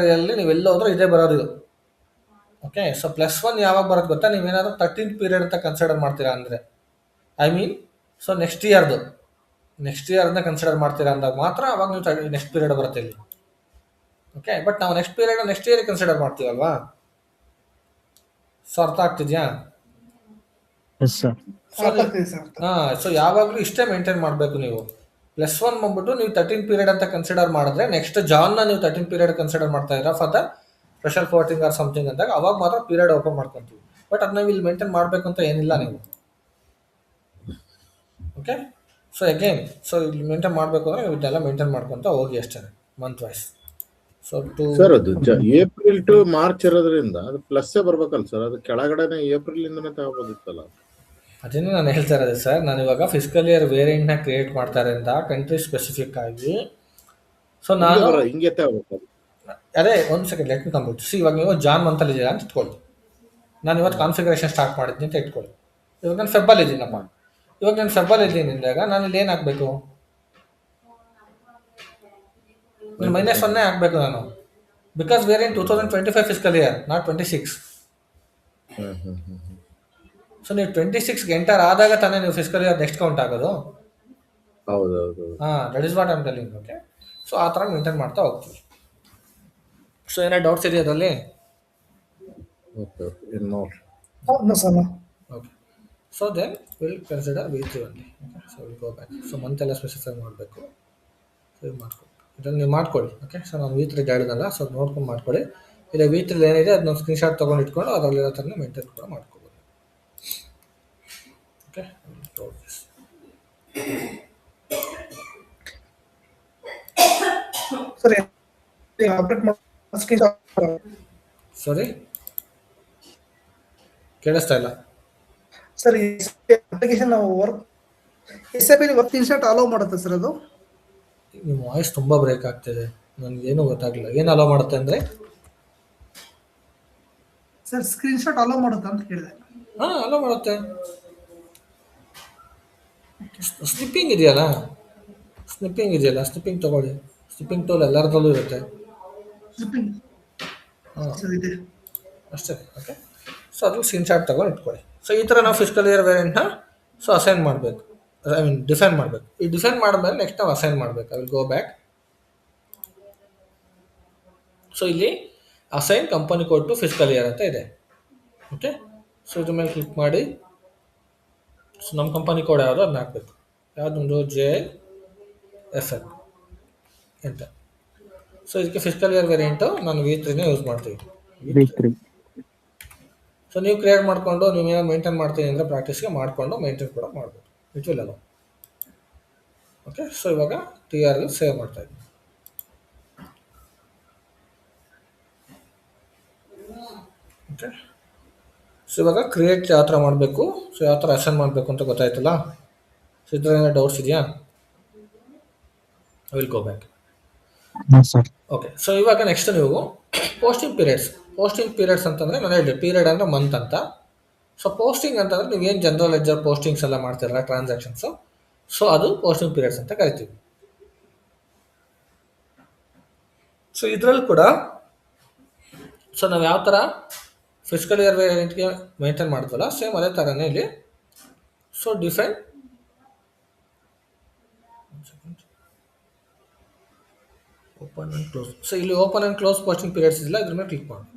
ಇಯರಲ್ಲಿ ನೀವೆಲ್ಲ ಹೋದ್ರೂ ಇದೇ ಬರೋದು ಇದು. ಓಕೆ, ಸೊ +1 ಯಾವಾಗ ಬರೋದು ಗೊತ್ತಾ, ನೀವೇನಾದರೂ 13th ಪೀರಿಯಡ್ ಅಂತ ಕನ್ಸಿಡರ್ ಮಾಡ್ತೀರಾ ಅಂದರೆ, ಐ ಮೀನ್ ಸೊ ನೆಕ್ಸ್ಟ್ ಇಯರ್ನ ಕನ್ಸಿಡರ್ ಮಾಡ್ತೀರಾ ಅಂದಾಗ ಮಾತ್ರ ಅವಾಗ ನೀವು ನೆಕ್ಸ್ಟ್ ಪೀರಿಯಡ್ ಬರುತ್ತೆ ಇಲ್ಲಿ. ಓಕೆ, ಬಟ್ ನಾವು ನೆಕ್ಸ್ಟ್ ಇಯರ್ ಕನ್ಸಿಡರ್ ಮಾಡ್ತೀವಲ್ವಾ? ಸೊ ಅರ್ಥ ಆಗ್ತಿದ್ಯಾ? Yes sir. ಸೊ ಯಾವಾಗಲೂ ಇಷ್ಟೇ ಮೇಂಟೈನ್ ಮಾಡಬೇಕು ನೀವು. +1 ಬಂದ್ಬಿಟ್ಟು ನೀವು 13th ಪೀರಿಯಡ್ ಅಂತ ಕನ್ಸಿಡರ್ ಮಾಡಿದ್ರೆ, ನೆಕ್ಸ್ಟ್ ಜಾನ್ನ ನೀವು 13th ಪೀರಿಯಡ್ ಕನ್ಸಿಡರ್ ಮಾಡ್ತಾ ಇದ್ದೀರಾ for the special posting or something ಅಂದಾಗ ಅವಾಗ ಮಾತ್ರ ಪೀರಿಯಡ್ ಓಪನ್ ಮಾಡ್ಕೊತೀವಿ. ಬಟ್ ಅದನ್ನ ನೀವು ಇಲ್ಲಿ ಮೇಂಟೈನ್ ಮಾಡಬೇಕು ಅಂತ ಏನಿಲ್ಲ ನೀವು. ಓಕೆ, ಸೊ ಅಗೇನ್ ಸೊ ಇಲ್ಲಿ ಮೇಂಟೈನ್ ಮಾಡಬೇಕು ಅಂದರೆ ನೀವು ಇದನ್ನೆಲ್ಲ ಮೇಂಟೈನ್ ಮಾಡ್ಕೊತ ಹೋಗಿ ಅಷ್ಟೇ ಮಂತ್ ವೈಸ್. ಸೊ ಸರ್ ಅದು ಏಪ್ರಿಲ್ ಟು ಮಾರ್ಚ್ ಇರೋದ್ರಿಂದ ಅದು ಪ್ಲಸ್ಸೇ ಬರ್ಬೇಕಲ್ಲ ಸರ್? ಅದು ಕೆಳಗಡೆನೆ ಏಪ್ರಿಲ್ ಇಂದನೇ ತಗೋಬೋದಿತ್ತಲ್ಲ? ಅದನ್ನೇ ನಾನು ಹೇಳ್ತಾ ಇರೋದು ಸರ್. ನಾನು ಇವಾಗ ಫಿಸ್ಕಲ್ ಇಯರ್ ವೇರಿಯಂಟ್ನ ಕ್ರಿಯೇಟ್ ಮಾಡ್ತಾ ಇರೋದ್ರಿಂದ ಕಂಟ್ರಿ ಸ್ಪೆಸಿಫಿಕ್ ಆಗಿ ಸೊ ನಾನು ಹಿಂಗೆ ತಗೋಬೇಕು. ಅದೇ ಒಂದು ಸೆಕೆಂಡ್ ಲೆಟ್ ಮಿ ಕಂಪ್ಲೀಟ್. ಇವಾಗ ನೀವು ಜಾನ್ ಮಂತಲ್ಲಿ ಇದ್ದೀರಾ ಅಂತ ಇಟ್ಕೊಳ್ಳಿ. ನಾನು ಇವತ್ತು ಕಾನ್ಫಿಗರೇಷನ್ ಸ್ಟಾರ್ಟ್ ಮಾಡಿದ್ದೀನಿ ಅಂತ ಇಟ್ಕೊಳ್ಳಿ. ಇವಾಗ ನಾನು ಫೆಬ್ಬಲ್ಲಿ ಇದ್ದೀನಪ್ಪ. ಇವಾಗ ನಾನು ಫೆಬ್ಬಲ್ಲಿ ಇದ್ದೀನಿ ಅಂದಾಗ ನಾನು ಇಲ್ಲಿ ಏನು ಹಾಕಬೇಕು? -1 ಹಾಕಬೇಕು ನಾನು. Because we're in 2025 fiscal year, not 26. So ನೀವು 26ಗೆ ಎಂಟರ್ ಆದಾಗ ತಾನೇ ನೀವು ಫಿಸ್ಕಲ್ ಇಯರ್ ನೆಕ್ಸ್ಟ್ ಕೌಂಟ್ ಆಗೋದು. ಹೌದೌದು. That is what I am telling. Okay, so ಆ ಥರ ಮೇಂಟೈನ್ ಮಾಡ್ತಾ ಹೋಗ್ತೀವಿ. ಸೊ ಏನೋ ಡೌಟ್ಸ್ ಇದೆಯಾ ಅದರಲ್ಲಿ? ಓಕೆ, ಏನು No, sir. No. Okay. So then we'll consider V3 only. Okay. So we'll go back. So month ಎಲ್ಲ ಸ್ಪೆಸಿಫೈ ಮಾಡಬೇಕು. ಸೇವ್ ಮಾಡ್ಕೊಳ್ಳಿ. ಇದನ್ನು ನೀವು ಮಾಡ್ಕೊಳ್ಳಿ. ಓಕೆ. ಸೊ ನಾನು V3 ಹೇಳಿದ್ನಲ್ಲ, ಸೊ ನೋಡ್ಕೊಂಡು ಮಾಡ್ಕೊಳ್ಳಿ. ಇಲ್ಲ V3 ಏನಿದೆ ಅದನ್ನ ಸ್ಕ್ರೀನ್ಶಾಟ್ ತೊಗೊಂಡು ಇಟ್ಕೊಂಡು ಅದರಲ್ಲಿರೋ ಥರನೇ ಮೇಂಟೈನ್ ಕೂಡ ಮಾಡ್ಕೋಬೋದು. ಓಕೆ. Sir, update screenshot. ಸಾರಿ, ಕೇಳಿಸ್ತಾ ಇಲ್ಲ. Sir, application ನಾವು work SAP work screenshot hello ಮಾಡುತ್ತೆ ಸರ್ ಅದು? ನಿಮ್ಮ ವಾಯ್ಸ್ ತುಂಬ ಬ್ರೇಕ್ ಆಗ್ತಿದೆ, ನನಗೇನು ಗೊತ್ತಾಗಲಿಲ್ಲ. ಏನು ಅಲೋ ಮಾಡುತ್ತೆ ಅಂದರೆ? ಸರ್ ಸ್ಕ್ರೀನ್ಶಾಟ್ ಅಲೋ ಮಾಡುತ್ತೆ ಅಂತ ಕೇಳಿದೆ. ಹಾಂ, ಅಲೋ ಮಾಡುತ್ತೆ. ಸ್ನಿಪ್ಪಿಂಗ್ ಇದೆಯಲ್ಲ, ಸ್ನಿಪ್ಪಿಂಗ್ ತಗೊಳ್ಳಿ. ಸ್ನಿಪ್ಪಿಂಗ್ ಟೂಲ್ ಎಲ್ಲರದಲ್ಲೂ ಇರುತ್ತೆ. ಹಾಂ, ಸರ್ ಇದೆ. ಅಷ್ಟೇ. ಓಕೆ. ಸೊ ಅದು ಸ್ಕ್ರೀನ್ಶಾಟ್ ತಗೊಂಡು ಇಟ್ಕೊಳ್ಳಿ. ಸೊ ಈ ಥರ ನಾವು ಫಿಸ್ಕಲ್ ಇಯರ್ ವೇರಿಯಂಟ್ನ ಸೊ ಅಸೈನ್ ಮಾಡಬೇಕು, ಐ ಮೀನ್ ಡಿಫೈನ್ ಮಾಡಬೇಕು. ಈ ಡಿಫೈನ್ ಮಾಡಿದ್ಮೇಲೆ ನೆಕ್ಸ್ಟ್ ನಾವು ಅಸೈನ್ ಮಾಡಬೇಕು. I will go back. So ಇಲ್ಲಿ assign company code to fiscal year ಅಂತ ಇದೆ. ಓಕೆ. ಸೊ ಇದ್ರ ಮೇಲೆ ಕ್ಲಿಕ್ ಮಾಡಿ. ಸೊ ನಮ್ಮ ಕಂಪನಿ ಕೋಡ್ ಯಾವುದು ಅದನ್ನ ಹಾಕಬೇಕು. ಯಾವುದೊಂದು JFL ಅಂತ. ಸೊ ಇದಕ್ಕೆ ಫಿಸ್ಕಲ್ ಇಯರ್ ವೇರಿಯಂಟು ನಾನು V3ನೇ ಯೂಸ್ ಮಾಡ್ತೀವಿ. V3. ಸೊ ನೀವು ಕ್ರಿಯೇಟ್ ಮಾಡಿಕೊಂಡು ನೀವೇನೋ ಮೇಂಟೈನ್ ಮಾಡ್ತೀನಿ ಅಂದರೆ ಪ್ರಾಕ್ಟೀಸ್ಗೆ ಮಾಡಿಕೊಂಡು ಮೇಂಟೈನ್ ಕೂಡ ಮಾಡ್ಬೋದು. It will hello. Okay. So ಇವಾಗ TR ಸೇವ್ ಮಾಡ್ತಾ ಇದ್ದೀನಿ. ಓಕೆ. ಸೊ ಇವಾಗ ಕ್ರಿಯೇಟ್ ಯಾವ ಥರ ಮಾಡಬೇಕು, ಸೊ ಯಾವ ಥರ ಅಸೈನ್ ಮಾಡಬೇಕು ಅಂತ ಗೊತ್ತಾಯ್ತಲ್ಲ. ಸೊ ಇದ್ರಲ್ಲಿ ಡೌಟ್ಸ್ ಇದೆಯಾ? I will go back. Okay. So ಇವಾಗ ನೆಕ್ಸ್ಟ್ ನೀವು ಪೋಸ್ಟಿಂಗ್ ಪೀರಿಯಡ್ಸ್ ಅಂತಂದರೆ ನಾನು ಹೇಳಿದೆ, ಪೀರಿಯಡ್ ಅಂದರೆ ಮಂತ್ ಅಂತ. ಸೊ ಪೋಸ್ಟಿಂಗ್ ಅಂತಂದರೆ ನೀವೇನು ಜನರಲ್ ಲೆಡ್ಜರ್ ಪೋಸ್ಟಿಂಗ್ಸ್ ಎಲ್ಲ ಮಾಡ್ತೀರಲ್ಲ ಟ್ರಾನ್ಸಾಕ್ಷನ್ಸು, ಸೊ ಅದು ಪೋಸ್ಟಿಂಗ್ ಪೀರಿಯಡ್ಸ್ ಅಂತ ಕರಿತೀವಿ. ಸೊ ಇದರಲ್ಲಿ ಕೂಡ ಸೊ ನಾವು ಯಾವ ಥರ ಫಿಸ್ಕಲ್ ಇಯರ್ ವೇರಿಯಂಟ್ಗೆ ಮೇಂಟೈನ್ ಮಾಡ್ತೀವಲ್ಲ, ಸೇಮ್ ಅದೇ ಥರನೇ ಇಲ್ಲಿ. So define open and close. So ಇಲ್ಲಿ open and close posting periods ಇಲ್ಲ, ಇದ್ರ ಮೇಲೆ ಕ್ಲಿಕ್ ಮಾಡಬೇಕು.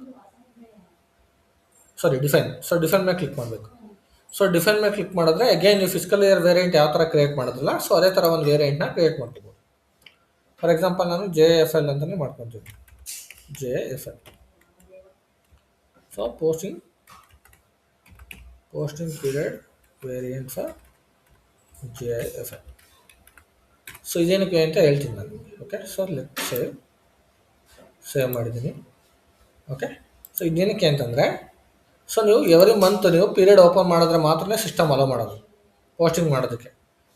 ಡಿಫೈನ್. ಸೊ ಡಿಫೈನ್ ಮೇಲೆ ಕ್ಲಿಕ್ ಮಾಡಬೇಕು. ಸೊ ಡಿಫೈನ್ ಮೇಲೆ ಕ್ಲಿಕ್ ಮಾಡಿದ್ರೆ ಅಗೇನ್ ನೀವು ಫಿಸ್ಕಲ್ ಇಯರ್ ವೇರಿಯಂಟ್ ಯಾವ ಥರ ಕ್ರಿಯೇಟ್ ಮಾಡಿದ್ರಲ್ಲ, ಸೊ ಅದೇ ಥರ ಒಂದು ವೇರಿಯಂಟ್ನ ಕ್ರಿಯೇಟ್ ಮಾಡ್ಕೋಬೋದು. ಫಾರ್ ಎಕ್ಸಾಂಪಲ್ ನಾನು JFL ಅಂತಲೇ ಮಾಡ್ಕೊತೀನಿ. JFL. So posting period variant for JFL. So ಇದೇನಕ್ಕೆ ಅಂತ ಹೇಳ್ತೀನಿ ನಾನು. ಓಕೆ. ಸೊ ಲೆಟ್ ಸೇವ್ ಮಾಡಿದ್ದೀನಿ. ಓಕೆ. ಸೊ ಇದೇನಕ್ಕೆ ಅಂತಂದರೆ, ಸೊ ನೀವು ಎವ್ರಿ ಮಂತ್ ನೀವು ಪೀರಿಯಡ್ ಓಪನ್ ಮಾಡಿದ್ರೆ ಮಾತ್ರ ಸಿಸ್ಟಮ್ ಅಲೋ ಮಾಡೋದು ಪೋಸ್ಟಿಂಗ್ ಮಾಡೋದಕ್ಕೆ.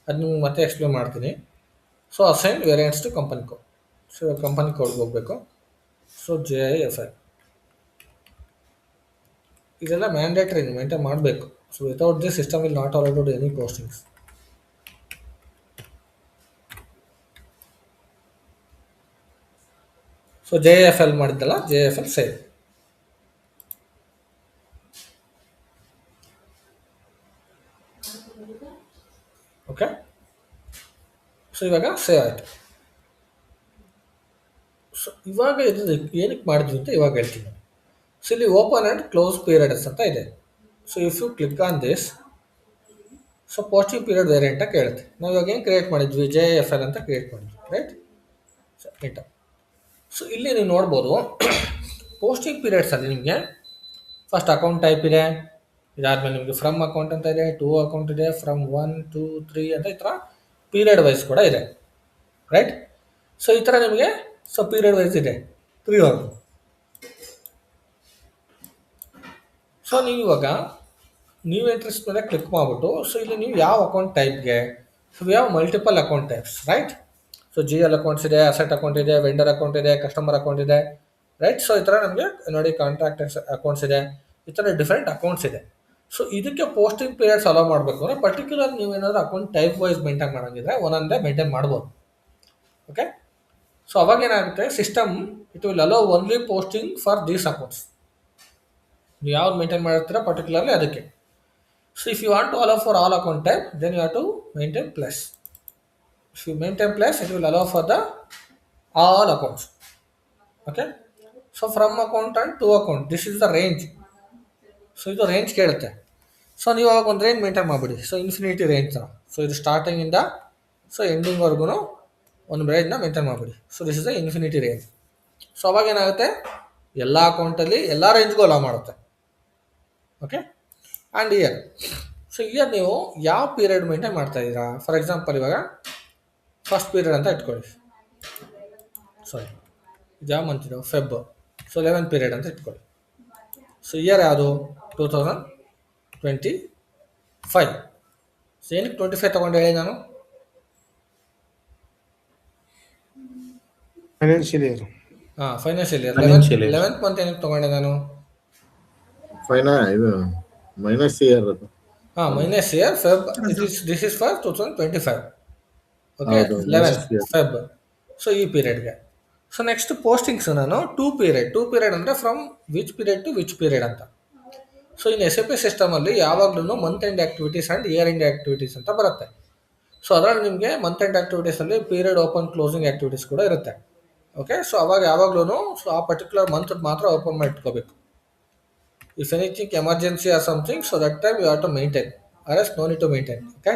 ಅದು ನಿಮ್ಗೆ ಮತ್ತೆ ಎಕ್ಸ್ಪ್ಲೇನ್ ಮಾಡ್ತೀನಿ. So assign variants to company code. So company ಕೋಡ್ಗೆ ಹೋಗಬೇಕು. ಸೊ JFL ಇದೆಲ್ಲ ಮ್ಯಾಂಡೇಟ್ರಿ, ನೀವು ಮೇಂಟೈನ್ ಮಾಡಬೇಕು. So without this system will not allow to do any postings. So JFL ಮಾಡಿದ್ದಲ್ಲ, JFL ಸೇವ್. ಓಕೆ. ಸೊ ಇವಾಗ ಸೇವ್ ಆಯಿತು. So ಇವಾಗ ಇದು ಏನಕ್ಕೆ ಮಾಡಿದ್ವಿ ಅಂತ ಇವಾಗ ಹೇಳ್ತೀನಿ. ಸೊ ಇಲ್ಲಿ ಓಪನ್ ಆ್ಯಂಡ್ ಕ್ಲೋಸ್ ಪೀರಿಯಡ್ಸ್ ಅಂತ ಇದೆ. So if you click on this, so posting period variant ಕೇಳುತ್ತೆ. ನಾವು ಇವಾಗ ಏನು ಕ್ರಿಯೇಟ್ ಮಾಡಿದ್ವಿ, JFL ಅಂತ ಕ್ರಿಯೇಟ್ ಮಾಡಿದ್ವಿ, ರೈಟ್? So enter. ಸೊ ಇಲ್ಲಿ ನೀವು ನೋಡ್ಬೋದು ಪೋಸ್ಟಿಂಗ್ ಪೀರಿಯಡ್ಸಲ್ಲಿ ನಿಮಗೆ ಫಸ್ಟ್ ಅಕೌಂಟ್ ಟೈಪ್ ಇದೆ, ಇದಾದಮೇಲೆ ನಿಮಗೆ ಫ್ರಮ್ ಅಕೌಂಟ್ ಅಂತ ಇದೆ, ಟು ಅಕೌಂಟ್ ಇದೆ, ಫ್ರಮ್ 1 2 3 ಅಂತ ಈ ಥರ ಪೀರಿಯಡ್ ವೈಸ್ ಕೂಡ ಇದೆ, ರೈಟ್? ಸೊ ಈ ಥರ ನಿಮಗೆ ಸೊ ಪೀರಿಯಡ್ ವೈಸ್ ಇದೆ 3 ವರ್ಗು. ಸೊ ನೀವು ಇವಾಗ ನ್ಯೂ ಎಂಟ್ರೀಸ್ ಮೇಲೆ ಕ್ಲಿಕ್ ಮಾಡಿಬಿಟ್ಟು, ಸೊ ಇಲ್ಲಿ ನೀವು ಯಾವ ಅಕೌಂಟ್ ಟೈಪ್ಗೆ, ಸೊ ಯಾವ multiple account types, right? So GL accounts ಇದೆ, ಅಸೆಟ್ ಅಕೌಂಟ್ ಇದೆ, ವೆಂಡರ್ ಅಕೌಂಟ್ ಇದೆ, ಕಸ್ಟಮರ್ ಅಕೌಂಟ್ ಇದೆ, ರೈಟ್? ಸೊ ಈ ಥರ ನಮಗೆ ನೋಡಿ ಕಾಂಟ್ರಾಕ್ಟ್ ಅಕೌಂಟ್ಸ್ ಇದೆ, ಈ ಥರ ಡಿಫ್ರೆಂಟ್ ಅಕೌಂಟ್ಸ್ ಇದೆ. ಸೊ ಇದಕ್ಕೆ ಪೋಸ್ಟಿಂಗ್ ಪೀರಿಯಡ್ಸ್ ಅಲೋ ಮಾಡಬೇಕು ಅಂದರೆ ಪರ್ಟಿಕ್ಯುಲರ್ ನೀವು ಏನಾದರೂ ಅಕೌಂಟ್ ಟೈಪ್ ವೈಸ್ ಮೇಂಟೈನ್ ಮಾಡೋಂಗಿದ್ರೆ ಒಂದೊಂದೇ ಮೇಂಟೈನ್ ಮಾಡ್ಬೋದು. ಓಕೆ. ಸೊ ಅವಾಗ ಏನಾಗುತ್ತೆ, system it will allow only posting for these accounts. ನೀವು ಯಾವ್ದು ಮೇಂಟೈನ್ ಮಾಡಿರ್ತೀರ ಪರ್ಟಿಕ್ಯುಲರ್ಲಿ ಅದಕ್ಕೆ. So if you want to allow for all account type, then you have to maintain plus. If you maintain plus, it will allow for the all accounts. Okay. So from account and to account, this is the range. So ಇದು range ಕೇಳುತ್ತೆ. So ನೀವು ಅವಾಗ ಒಂದು range maintain ಮಾಡಿಬಿಡಿ. So infinity range ಥರ. So ಇದು ಸ್ಟಾರ್ಟಿಂಗಿಂದ so ಎಂಡಿಂಗ್ವರೆಗೂ ಒಂದು ರೇಂಜ್ನ maintain ಮಾಡಿಬಿಡಿ. So this is the infinity range. So ಅವಾಗ ಏನಾಗುತ್ತೆ, ಎಲ್ಲ ಅಕೌಂಟಲ್ಲಿ ಎಲ್ಲ ರೇಂಜ್ಗೂ ಅಲೋ ಮಾಡುತ್ತೆ. Okay. And year. So here ನೀವು ಯಾವ ಪೀರಿಯಡ್ ಮೇಂಟೈನ್ ಮಾಡ್ತಾ ಇದ್ದೀರಾ? ಫಾರ್ ಎಕ್ಸಾಂಪಲ್ ಇವಾಗ ಫಸ್ಟ್ ಪೀರಿಯಡ್ ಅಂತ ಇಟ್ಕೊಳ್ಳಿ. ಸಾರಿ, ಇದು ಯಾವ ಮಂತ್ ಇದು? ಫೆಬ್. ಸೊ 11th ಪೀರಿಯಡ್ ಅಂತ ಇಟ್ಕೊಳ್ಳಿ. ಸೊ ಇಯರ್ ಯಾವುದು? 2025. ಸೊ ಏನಕ್ಕೆ 25 ತೊಗೊಂಡು ಹೇಳಿ ನಾನು? Financial year. ಹಾಂ, financial year. Financial year. 11th month ಏನಕ್ಕೆ ತೊಗೊಂಡೆ ನಾನು? ಇದು ಮೈನಸ್ ಇಯರ್ ಅದು. ಹಾಂ, minus year Feb. This is for 2025. Okay, ಹೌದು, 11th next year. Feb. So ಈ ಪೀರಿಯಡ್ಗೆ. ಸೊ ನೆಕ್ಸ್ಟ್ ಪೋಸ್ಟಿಂಗ್ಸ್ ನಾನು 2 ಪೀರಿಯಡ್ ಅಂದರೆ from which period to which period ಅಂತ. ಸೊ ಇನ್ನು SAP ಸಿಸ್ಟಮಲ್ಲಿ ಯಾವಾಗಲೂ month end activities and year end activities ಅಂತ ಬರುತ್ತೆ. ಸೊ ಅದರಲ್ಲಿ ನಿಮಗೆ ಮಂತ್ ಎಂಡ್ ಆ್ಯಕ್ಟಿವಿಟೀಸಲ್ಲಿ ಪೀರಿಯಡ್ ಓಪನ್ ಕ್ಲೋಸಿಂಗ್ ಆ್ಯಕ್ಟಿವಿಟೀಸ್ ಕೂಡ ಇರುತ್ತೆ. ಓಕೆ. ಸೊ ಅವಾಗ ಯಾವಾಗಲೂ ಸೊ ಆ ಪರ್ಟಿಕ್ಯುಲರ್ ಮಂತ್ ಮಾತ್ರ ಓಪನ್ ಮಾಡಿ ಇಟ್ಕೋಬೇಕು. If anything emergency or something, so that time you have to maintain, or else no need to maintain. Okay.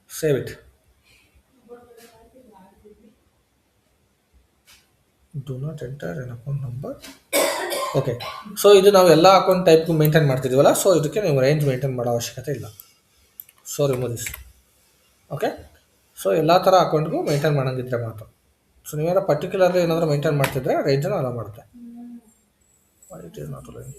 Save it. Do not enter an account number. Okay. So ಇದು ನಾವು ಎಲ್ಲ account ಟೈಪ್ಗೂ maintain ಮಾಡ್ತಿದ್ದೀವಲ್ಲ, so ಇದಕ್ಕೆ ನೀವು range maintain ಮಾಡೋ ಅವಶ್ಯಕತೆ ಇಲ್ಲ. So remove this. Okay. So ಎಲ್ಲ ಥರ ಅಕೌಂಟ್ಗೂ ಮೇಂಟೈನ್ ಮಾಡೋಂಗಿದ್ರೆ ಮಾತ್ರ. ಸೊ ನೀವೇನೋ ಪರ್ಟಿಕ್ಯುಲರ್ಲಿ ಏನಾದರೂ ಮೇಂಟೈನ್ ಮಾಡ್ತಿದ್ರೆ ರೇಂಜನ್ನು ಅಲೋ ಮಾಡುತ್ತೆ. It is not allowing.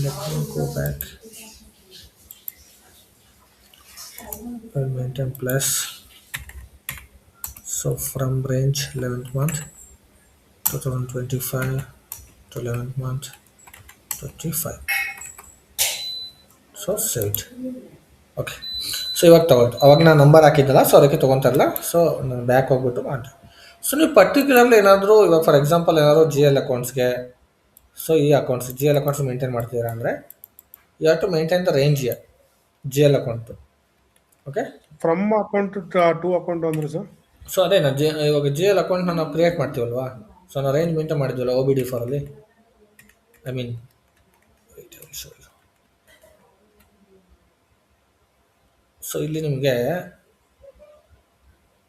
Let me go back. I'll maintain plus. So from range 11th month 2025 to 11th month 25. So save it. Okay. So ಇವಾಗ ತಗೊಳ್ತು. ಅವಾಗ ನಾನು ನಂಬರ್ ಹಾಕಿದ್ದಲ್ಲ, ಸೊ ಅದಕ್ಕೆ ತೊಗೊತಾರಲ್ಲ. ಸೊ ನಾನು back ಹೋಗ್ಬಿಟ್ಟು ಮಾಡಿ. ಸೊ ನೀವು ಪರ್ಟಿಕ್ಯುಲರ್ಲಿ ಏನಾದರೂ ಇವಾಗ ಫಾರ್ ಎಕ್ಸಾಂಪಲ್ ಏನಾದರೂ GL ಅಕೌಂಟ್ಸ್ಗೆ, ಸೊ ಈ ಅಕೌಂಟ್ಸ್ GL ಅಕೌಂಟ್ಸ್ ಮೇಂಟೈನ್ ಮಾಡ್ತಿದ್ದೀರಾ ಅಂದರೆ you have to maintain the range year GL account. Okay. From account to account ಅಂದ್ರೆ ಸರ್? ಸೊ ಅದೇ ಇವಾಗ GL ಅಕೌಂಟ್ನ ನಾವು ಕ್ರಿಯೇಟ್ ಮಾಡ್ತೀವಲ್ವಾ, ಸೊ ನಾವು ರೇಂಜ್ ಮೇಂಟೈನ್ ಮಾಡಿದ್ವಲ್ಲ OBD4 ಅಲ್ಲಿ. ಐ ಮೀನ್ ಸೊ ಇಲ್ಲಿ ನಿಮಗೆ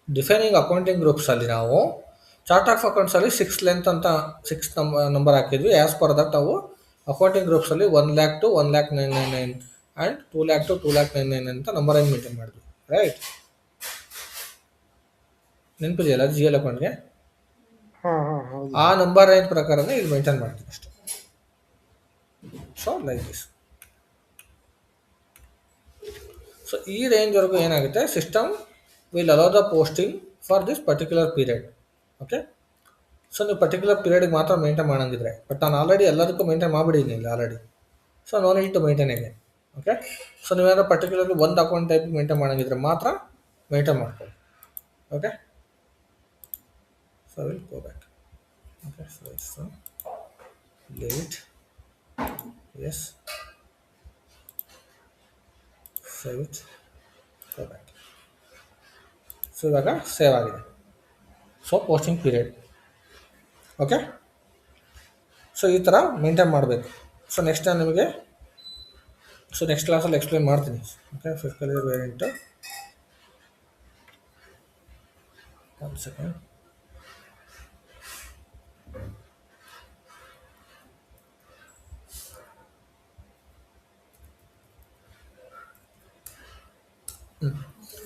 ಡಿಫೈನಿಂಗ್ ಅಕೌಂಟಿಂಗ್ ಗ್ರೂಪ್ಸಲ್ಲಿ ನಾವು ಚಾರ್ಟ್ ಆಫ್ ಅಕೌಂಟ್ಸಲ್ಲಿ 6 ಲೆಂತ್ ಅಂತ 6 ನಂಬರ್ ಹಾಕಿದ್ವಿ. ಆ್ಯಸ್ ಪರ್ ದಟ್ ನಾವು ಅಕೌಂಟಿಂಗ್ ಗ್ರೂಪ್ಸಲ್ಲಿ 1 lakh to 1,999 and 2 lakh to 2,999 ಅಂತ ನಂಬರ್ ಏನು ಮೇಂಟೈನ್ ಮಾಡಿದ್ವಿ. ರೈಟ್? ನೆನಪಿದೆಯಲ್ಲ GL ಅಕೌಂಟ್ಗೆ? ಆ ನಂಬರ್ ರೇಂಜ್ ಪ್ರಕಾರನೇ ಇದು ಮೇಂಟೈನ್ ಮಾಡ್ತೀವಿ ಅಷ್ಟೇ. So like this. ಸೊ ಈ ರೇಂಜ್ವರೆಗೂ ಏನಾಗುತ್ತೆ, system will allow the posting for this particular period. Okay. So ನೀವು ಪರ್ಟಿಕ್ಯುಲರ್ ಪೀರಿಯಡ್ಗೆ ಮಾತ್ರ ಮೇಂಟೈನ್ ಮಾಡೋಂಗಿದ್ರೆ, ಬಟ್ ನಾನು ಆಲ್ರೆಡಿ ಎಲ್ಲದಕ್ಕೂ ಮೇಂಟೈನ್ ಮಾಡಿಬಿಟ್ಟಿದ್ದೀನಿ already. So no need to maintain again. Okay. So ನೀವೇನಾದ್ರು ಪರ್ಟಿಕ್ಯುಲರ್ಲಿ ಒಂದು ಅಕೌಂಟ್ ಟೈಪ್ ಮೇಂಟೈನ್ ಮಾಡೋಂಗಿದ್ರೆ ಮಾತ್ರ ಮೇಂಟೈನ್ ಮಾಡ್ಕೊಳ್ಳಿ. Okay. So will go back. Okay. So it's leave it. Yes. Save it. Go back. So ಇವಾಗ save ಆಗಿದೆ. So posting period. Okay. So ಈ ಥರ maintain ಮಾಡಬೇಕು. ಸೊ ನೆಕ್ಸ್ಟ್ ನಾನು ನಿಮಗೆ ನೆಕ್ಸ್ಟ್ ಕ್ಲಾಸಲ್ಲಿ ಎಕ್ಸ್ಪ್ಲೇನ್ ಮಾಡ್ತೀನಿ. Okay. Physical year variant. 1 second.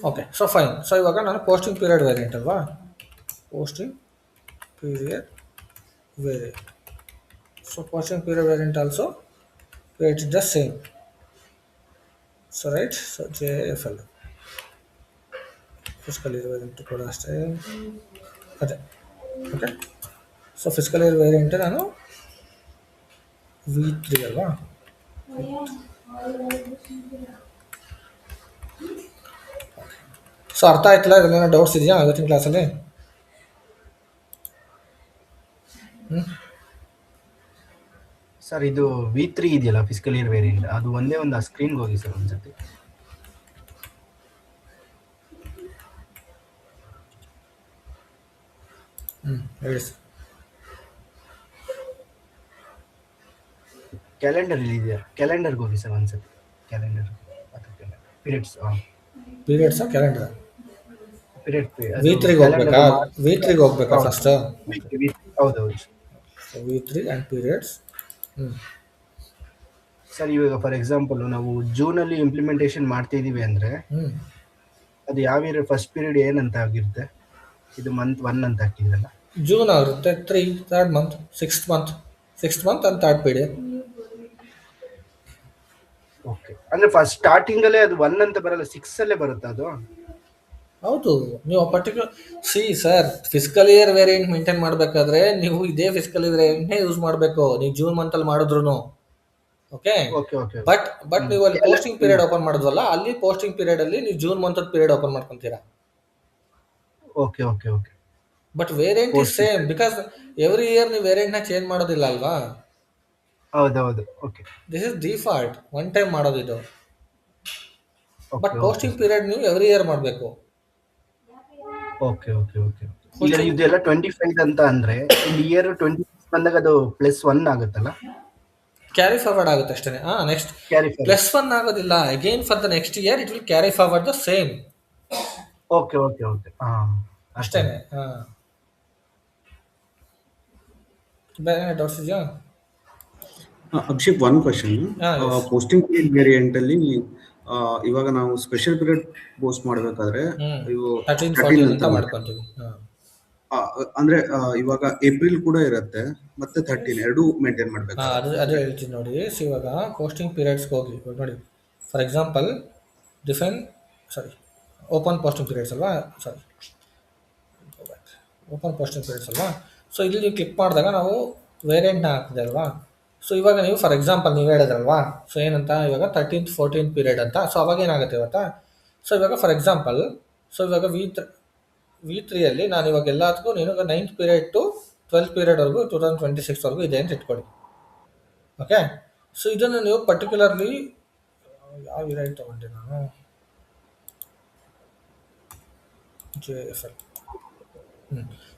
Okay. So fine. So ಇವಾಗ ನಾನು ಪೋಸ್ಟಿಂಗ್ ಪೀರಿಯಡ್ ವೇರಿಯಂಟ್ ಅಲ್ವಾ, posting period variant. So posting period variant also it is the same. So right. So JFL physical year variant ಕೂಡ ಅಷ್ಟೇ ಅದೇ. Okay. So physical year variant ನಾನು V3 ಅಲ್ವಾ. So ಅರ್ಥ ಆಯ್ತಲ್ಲ? ಇದನ್ನೇನೋ ಡೌಟ್ಸ್ ಇದೆಯಾ ಇವತ್ತಿನ ಕ್ಲಾಸಲ್ಲಿ? ಸರ್ ಇದು V3 ಇದೆಯಲ್ಲ ಫಿಸಿಕಲ್ ಇಯರ್ ವೇರಿಯಂಟ್, ಅದು ಒಂದೇ ಒಂದು ಆ ಸ್ಕ್ರೀನ್ಗೆ ಹೋಗಿ ಸರ್ ಒಂದ್ಸತಿ. ಹೇಳಿ ಸರ್. ಕ್ಯಾಲೆಂಡರ್ ಇದೆಯಾ, ಕ್ಯಾಲೆಂಡರ್ಗೆ ಹೋಗಿ ಸರ್ ಒಂದ್ಸತಿ. ಕ್ಯಾಲೆಂಡರ್ ಪೀರಿಯಡ್ಸ್ ಪೀರಿಯಡ್ಸಾ ಕ್ಯಾಲೆಂಡರ್? ಪೀರಿಯಡ್ V3ಗೆ ಹೋಗ್ಬೇಕಾ? V3ಗೆ ಹೋಗ್ಬೇಕಾ ಫಸ್ಟ್? ಹೌದೌದು V3 ಆ್ಯಂಡ್ ಪೀರಿಯಡ್ಸ್. ಸರ್ ಇವಾಗ ಫಾರ್ ಎಕ್ಸಾಂಪಲ್ ನಾವು ಜೂನಲ್ಲಿ ಇಂಪ್ಲಿಮೆಂಟೇಷನ್ ಮಾಡ್ತಾ ಇದೀವಿ ಅಂದ್ರೆ ಅದು ಯಾವ ಇಯರ್ ಫಸ್ಟ್ ಪೀರಿಯಡ್ ಏನಂತ ಆಗಿರುತ್ತೆ? ಇದು ಮಂತ್ 1 ಅಂತ ಹಾಕಿದ್ರಲ್ಲ, ಜೂನ್ ಆಗಿರುತ್ತೆ. 3 3rd month, 6th month and 3rd period. Okay. ಅಂದ್ರೆ ಫಸ್ಟ್ ಸ್ಟಾರ್ಟಿಂಗ್ ಅಲ್ಲೇ ಅದು 1 ಅಂತ ಬರಲ್ಲ, 6 ಅಲ್ಲೇ ಬರುತ್ತಾ ಅದು? ಹೌದು. ನೀವು particular sir, physical year variant maintain ಮಾಡಬೇಕಾದ್ರೆ ನೀವು ಇದೇ ಫಿಸಿಕಲ್ ಇಯರ್ ವೇರಿಯಂಟ್ನೇ ಯೂಸ್ ಮಾಡಬೇಕು, ನೀವು ಜೂನ್ ಮಂತಲ್ಲಿ ಮಾಡಿದ್ರು. ಓಕೆ. ಓಕೆ ಓಕೆ ಬಟ್ ನೀವು ಅಲ್ಲಿ ಪೋಸ್ಟಿಂಗ್ ಪೀರಿಯಡ್ ಓಪನ್ ಮಾಡಿದ್ವಲ್ಲ, ಅಲ್ಲಿ ಪೋಸ್ಟಿಂಗ್ ಪೀರಿಯಡ್ ಅಲ್ಲಿ ನೀವು ಜೂನ್ ಮಂತ್ ಪೀರಿಯಡ್ ಓಪನ್ ಮಾಡ್ಕೊಂತೀರಾ. Okay okay okay. But variant is same, because every year ನೀವು ವೇರಿಯಂಟ್ನ ಚೇಂಜ್ ಮಾಡೋದಿಲ್ಲ ಅಲ್ವಾ. ಹೌದೌದು. Okay this is default, one time ಮಾಡೋದಿದು. ಬಟ್ ಓಕೆ ಪೋಸ್ಟಿಂಗ್ ಪೀರಿಯಡ್ ನೀವು ಎವ್ರಿ ಇಯರ್ ಮಾಡಬೇಕು. Okay okay okay. ಈಗ ಇದೆಲ್ಲ 25 ಅಂತ ಅಂದ್ರೆ ಇಲ್ಲಿ ಇಯರ್ 26 ಬಂದಾಗ ಅದು +1 ಆಗುತ್ತಲ್ಲ, ಕ್ಯಾರಿ ಫಾರ್ವರ್ಡ್ ಆಗುತ್ತೆ ಅಷ್ಟೇ. ನೆಕ್ಸ್ಟ್ ಕ್ಯಾರಿ +1 ಆಗೋದಿಲ್ಲ. Again for the next year it will carry forward the same. Okay okay okay. ಅಷ್ಟೇನೆ. ಬೇರೆ ಡೌಟ್ಸ್ ಇದೆಯಾ? Abhishek, one question. yes. Posting period variant ಅಲ್ಲಿ ಇವಾಗ ನಾವು ಸ್ಪೆಷಲ್ ಪೀರಿಯಡ್ ಪೋಸ್ಟ್ ಮಾಡಬೇಕಾದ್ರೆ ಇವು 13, 13 14 ಅಂತ ಅಂತ ಮಾಡ್ಕೊಂತೀವಿ. ಅಂದ್ರೆ ಇವಾಗ ಏಪ್ರಿಲ್ ಕೂಡ ಇರುತ್ತೆ ಮತ್ತೆ 13 ಎರಡೂ ಮೇಂಟೈನ್ ಮಾಡ್ಬೇಕು. ಅದು ಹೇಳ್ತೀನಿ ನೋಡಿ. ಇವಾಗ ಪೋಸ್ಟಿಂಗ್ ಪೀರಿಯಡ್ಸ್ಗೆ ಹೋಗಿ ನೋಡಿ. For example open posting periods ಅಲ್ವಾ, ಓಪನ್ ಪೋಸ್ಟಿಂಗ್ ಪೀರಿಯಡ್ಸ್ ಅಲ್ವಾ. ಸೊ ಇಲ್ಲಿ ನೀವು ಕ್ಲಿಕ್ ಮಾಡಿದಾಗ ನಾವು ವೇರಿಯಂಟ್ನ ಹಾಕಿದೆ ಅಲ್ವಾ. ಸೊ ಇವಾಗ ನೀವು ಫಾರ್ ಎಕ್ಸಾಂಪಲ್ ನೀವು ಹೇಳಿದ್ರಲ್ವಾ, ಸೊ ಏನಂತ ಇವಾಗ 13th 14th ಪೀರಿಯಡ್ ಅಂತ. ಸೊ ಅವಾಗ ಏನಾಗುತ್ತೆ ಇವತ್ತಾ, ಸೊ ಇವಾಗ ಫಾರ್ ಎಕ್ಸಾಂಪಲ್, ಸೊ ಇವಾಗ V3 ನಾನು ಇವಾಗ ಎಲ್ಲದಕ್ಕೂ ನೀನು 9th ಪೀರಿಯಡ್ ಟು 12th ಪೀರಿಯಡ್ವರೆಗೂ 2026ವರೆಗೂ ಇದೆ ಅಂತ ಇಟ್ಕೊಳ್ಳಿ. ಓಕೆ. ಸೊ ಇದನ್ನು ನೀವು ಪರ್ಟಿಕ್ಯುಲರ್ಲಿ ಯಾವ ಇಯರ್ ತೊಗೊಂಡೆ ನಾನು, JFL.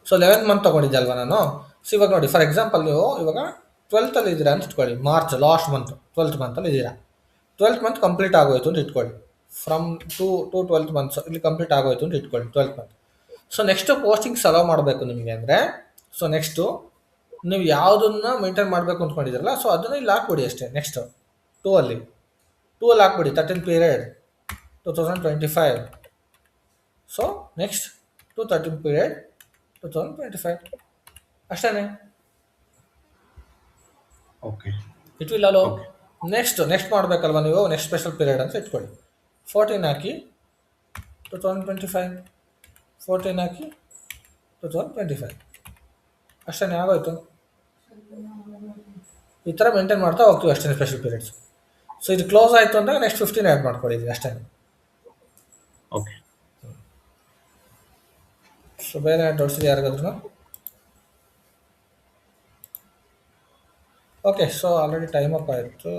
ಸೊ 11th ಮಂತ್ ತೊಗೊಂಡಿದ್ದೆ ಅಲ್ವಾ ನಾನು. ಸೊ ಇವಾಗ ನೋಡಿ, ಫಾರ್ ಎಕ್ಸಾಂಪಲ್ ನೀವು ಇವಾಗ 12th ಅಲ್ಲಿ ಇದ್ದೀರಾ ಅಂತ ಇಟ್ಕೊಳ್ಳಿ. ಮಾರ್ಚ್ ಲಾಸ್ಟ್ ಮಂತ್ 12th ಮಂತಲ್ಲಿ ಇದ್ದೀರಾ. 12th ಮಂತ್ ಕಂಪ್ಲೀಟ್ ಆಗೋಯ್ತು ಅಂತ ಇಟ್ಕೊಳ್ಳಿ. ಫ್ರಮ್ ಟು 12th ಮಂತ್ಸ್ ಇಲ್ಲಿ ಕಂಪ್ಲೀಟ್ ಆಗೋಯ್ತು ಅಂತ ಇಟ್ಕೊಳ್ಳಿ 12th month. So next postings hello ಮಾಡಬೇಕು ನಿಮಗೆ ಅಂದರೆ, ಸೊ ನೆಕ್ಸ್ಟು ನೀವು ಯಾವುದನ್ನು ಮೇಂಟೈನ್ ಮಾಡಬೇಕು ಅಂದ್ಕೊಂಡಿದ್ದೀರಲ್ಲ, ಸೊ ಅದನ್ನು ಇಲ್ಲಿ ಹಾಕ್ಬಿಡಿ ಅಷ್ಟೇ. ನೆಕ್ಸ್ಟು 2 ಅಲ್ಲಿ ಹಾಕ್ಬಿಡಿ 13th period 2025. So next to 13th period 2025 ಅಷ್ಟೇ. Okay. It will allow. Next ಮಾಡಬೇಕಲ್ವ ನೀವು, ನೆಕ್ಸ್ಟ್ ಸ್ಪೆಷಲ್ ಪೀರಿಯಡ್ ಅಂತ ಇಟ್ಕೊಳ್ಳಿ. 14 ಹಾಕಿ 2025, 14 ಹಾಕಿ 2025 ಅಷ್ಟೇ. ಆಗೋಯ್ತು. ಈ ಥರ ಮೇಂಟೈನ್ ಮಾಡ್ತಾ ಹೋಗ್ತೀವಿ ಅಷ್ಟೇ ಸ್ಪೆಷಲ್ ಪೀರಿಯಡ್ಸ್. ಸೊ ಇದು ಕ್ಲೋಸ್ ಆಯಿತು ಅಂದಾಗ ನೆಕ್ಸ್ಟ್ 15 ಆ್ಯಡ್ ಮಾಡ್ಕೊಂಡಿದ್ವಿ ಅಷ್ಟೇ. ಓಕೆ. ಸೊ ಬೇರೆ ಡೌಟ್ಸ್ ಇದೆ ಯಾರಿಗಾದ್ರೂ? Okay. So already time up ಆಯಿತು.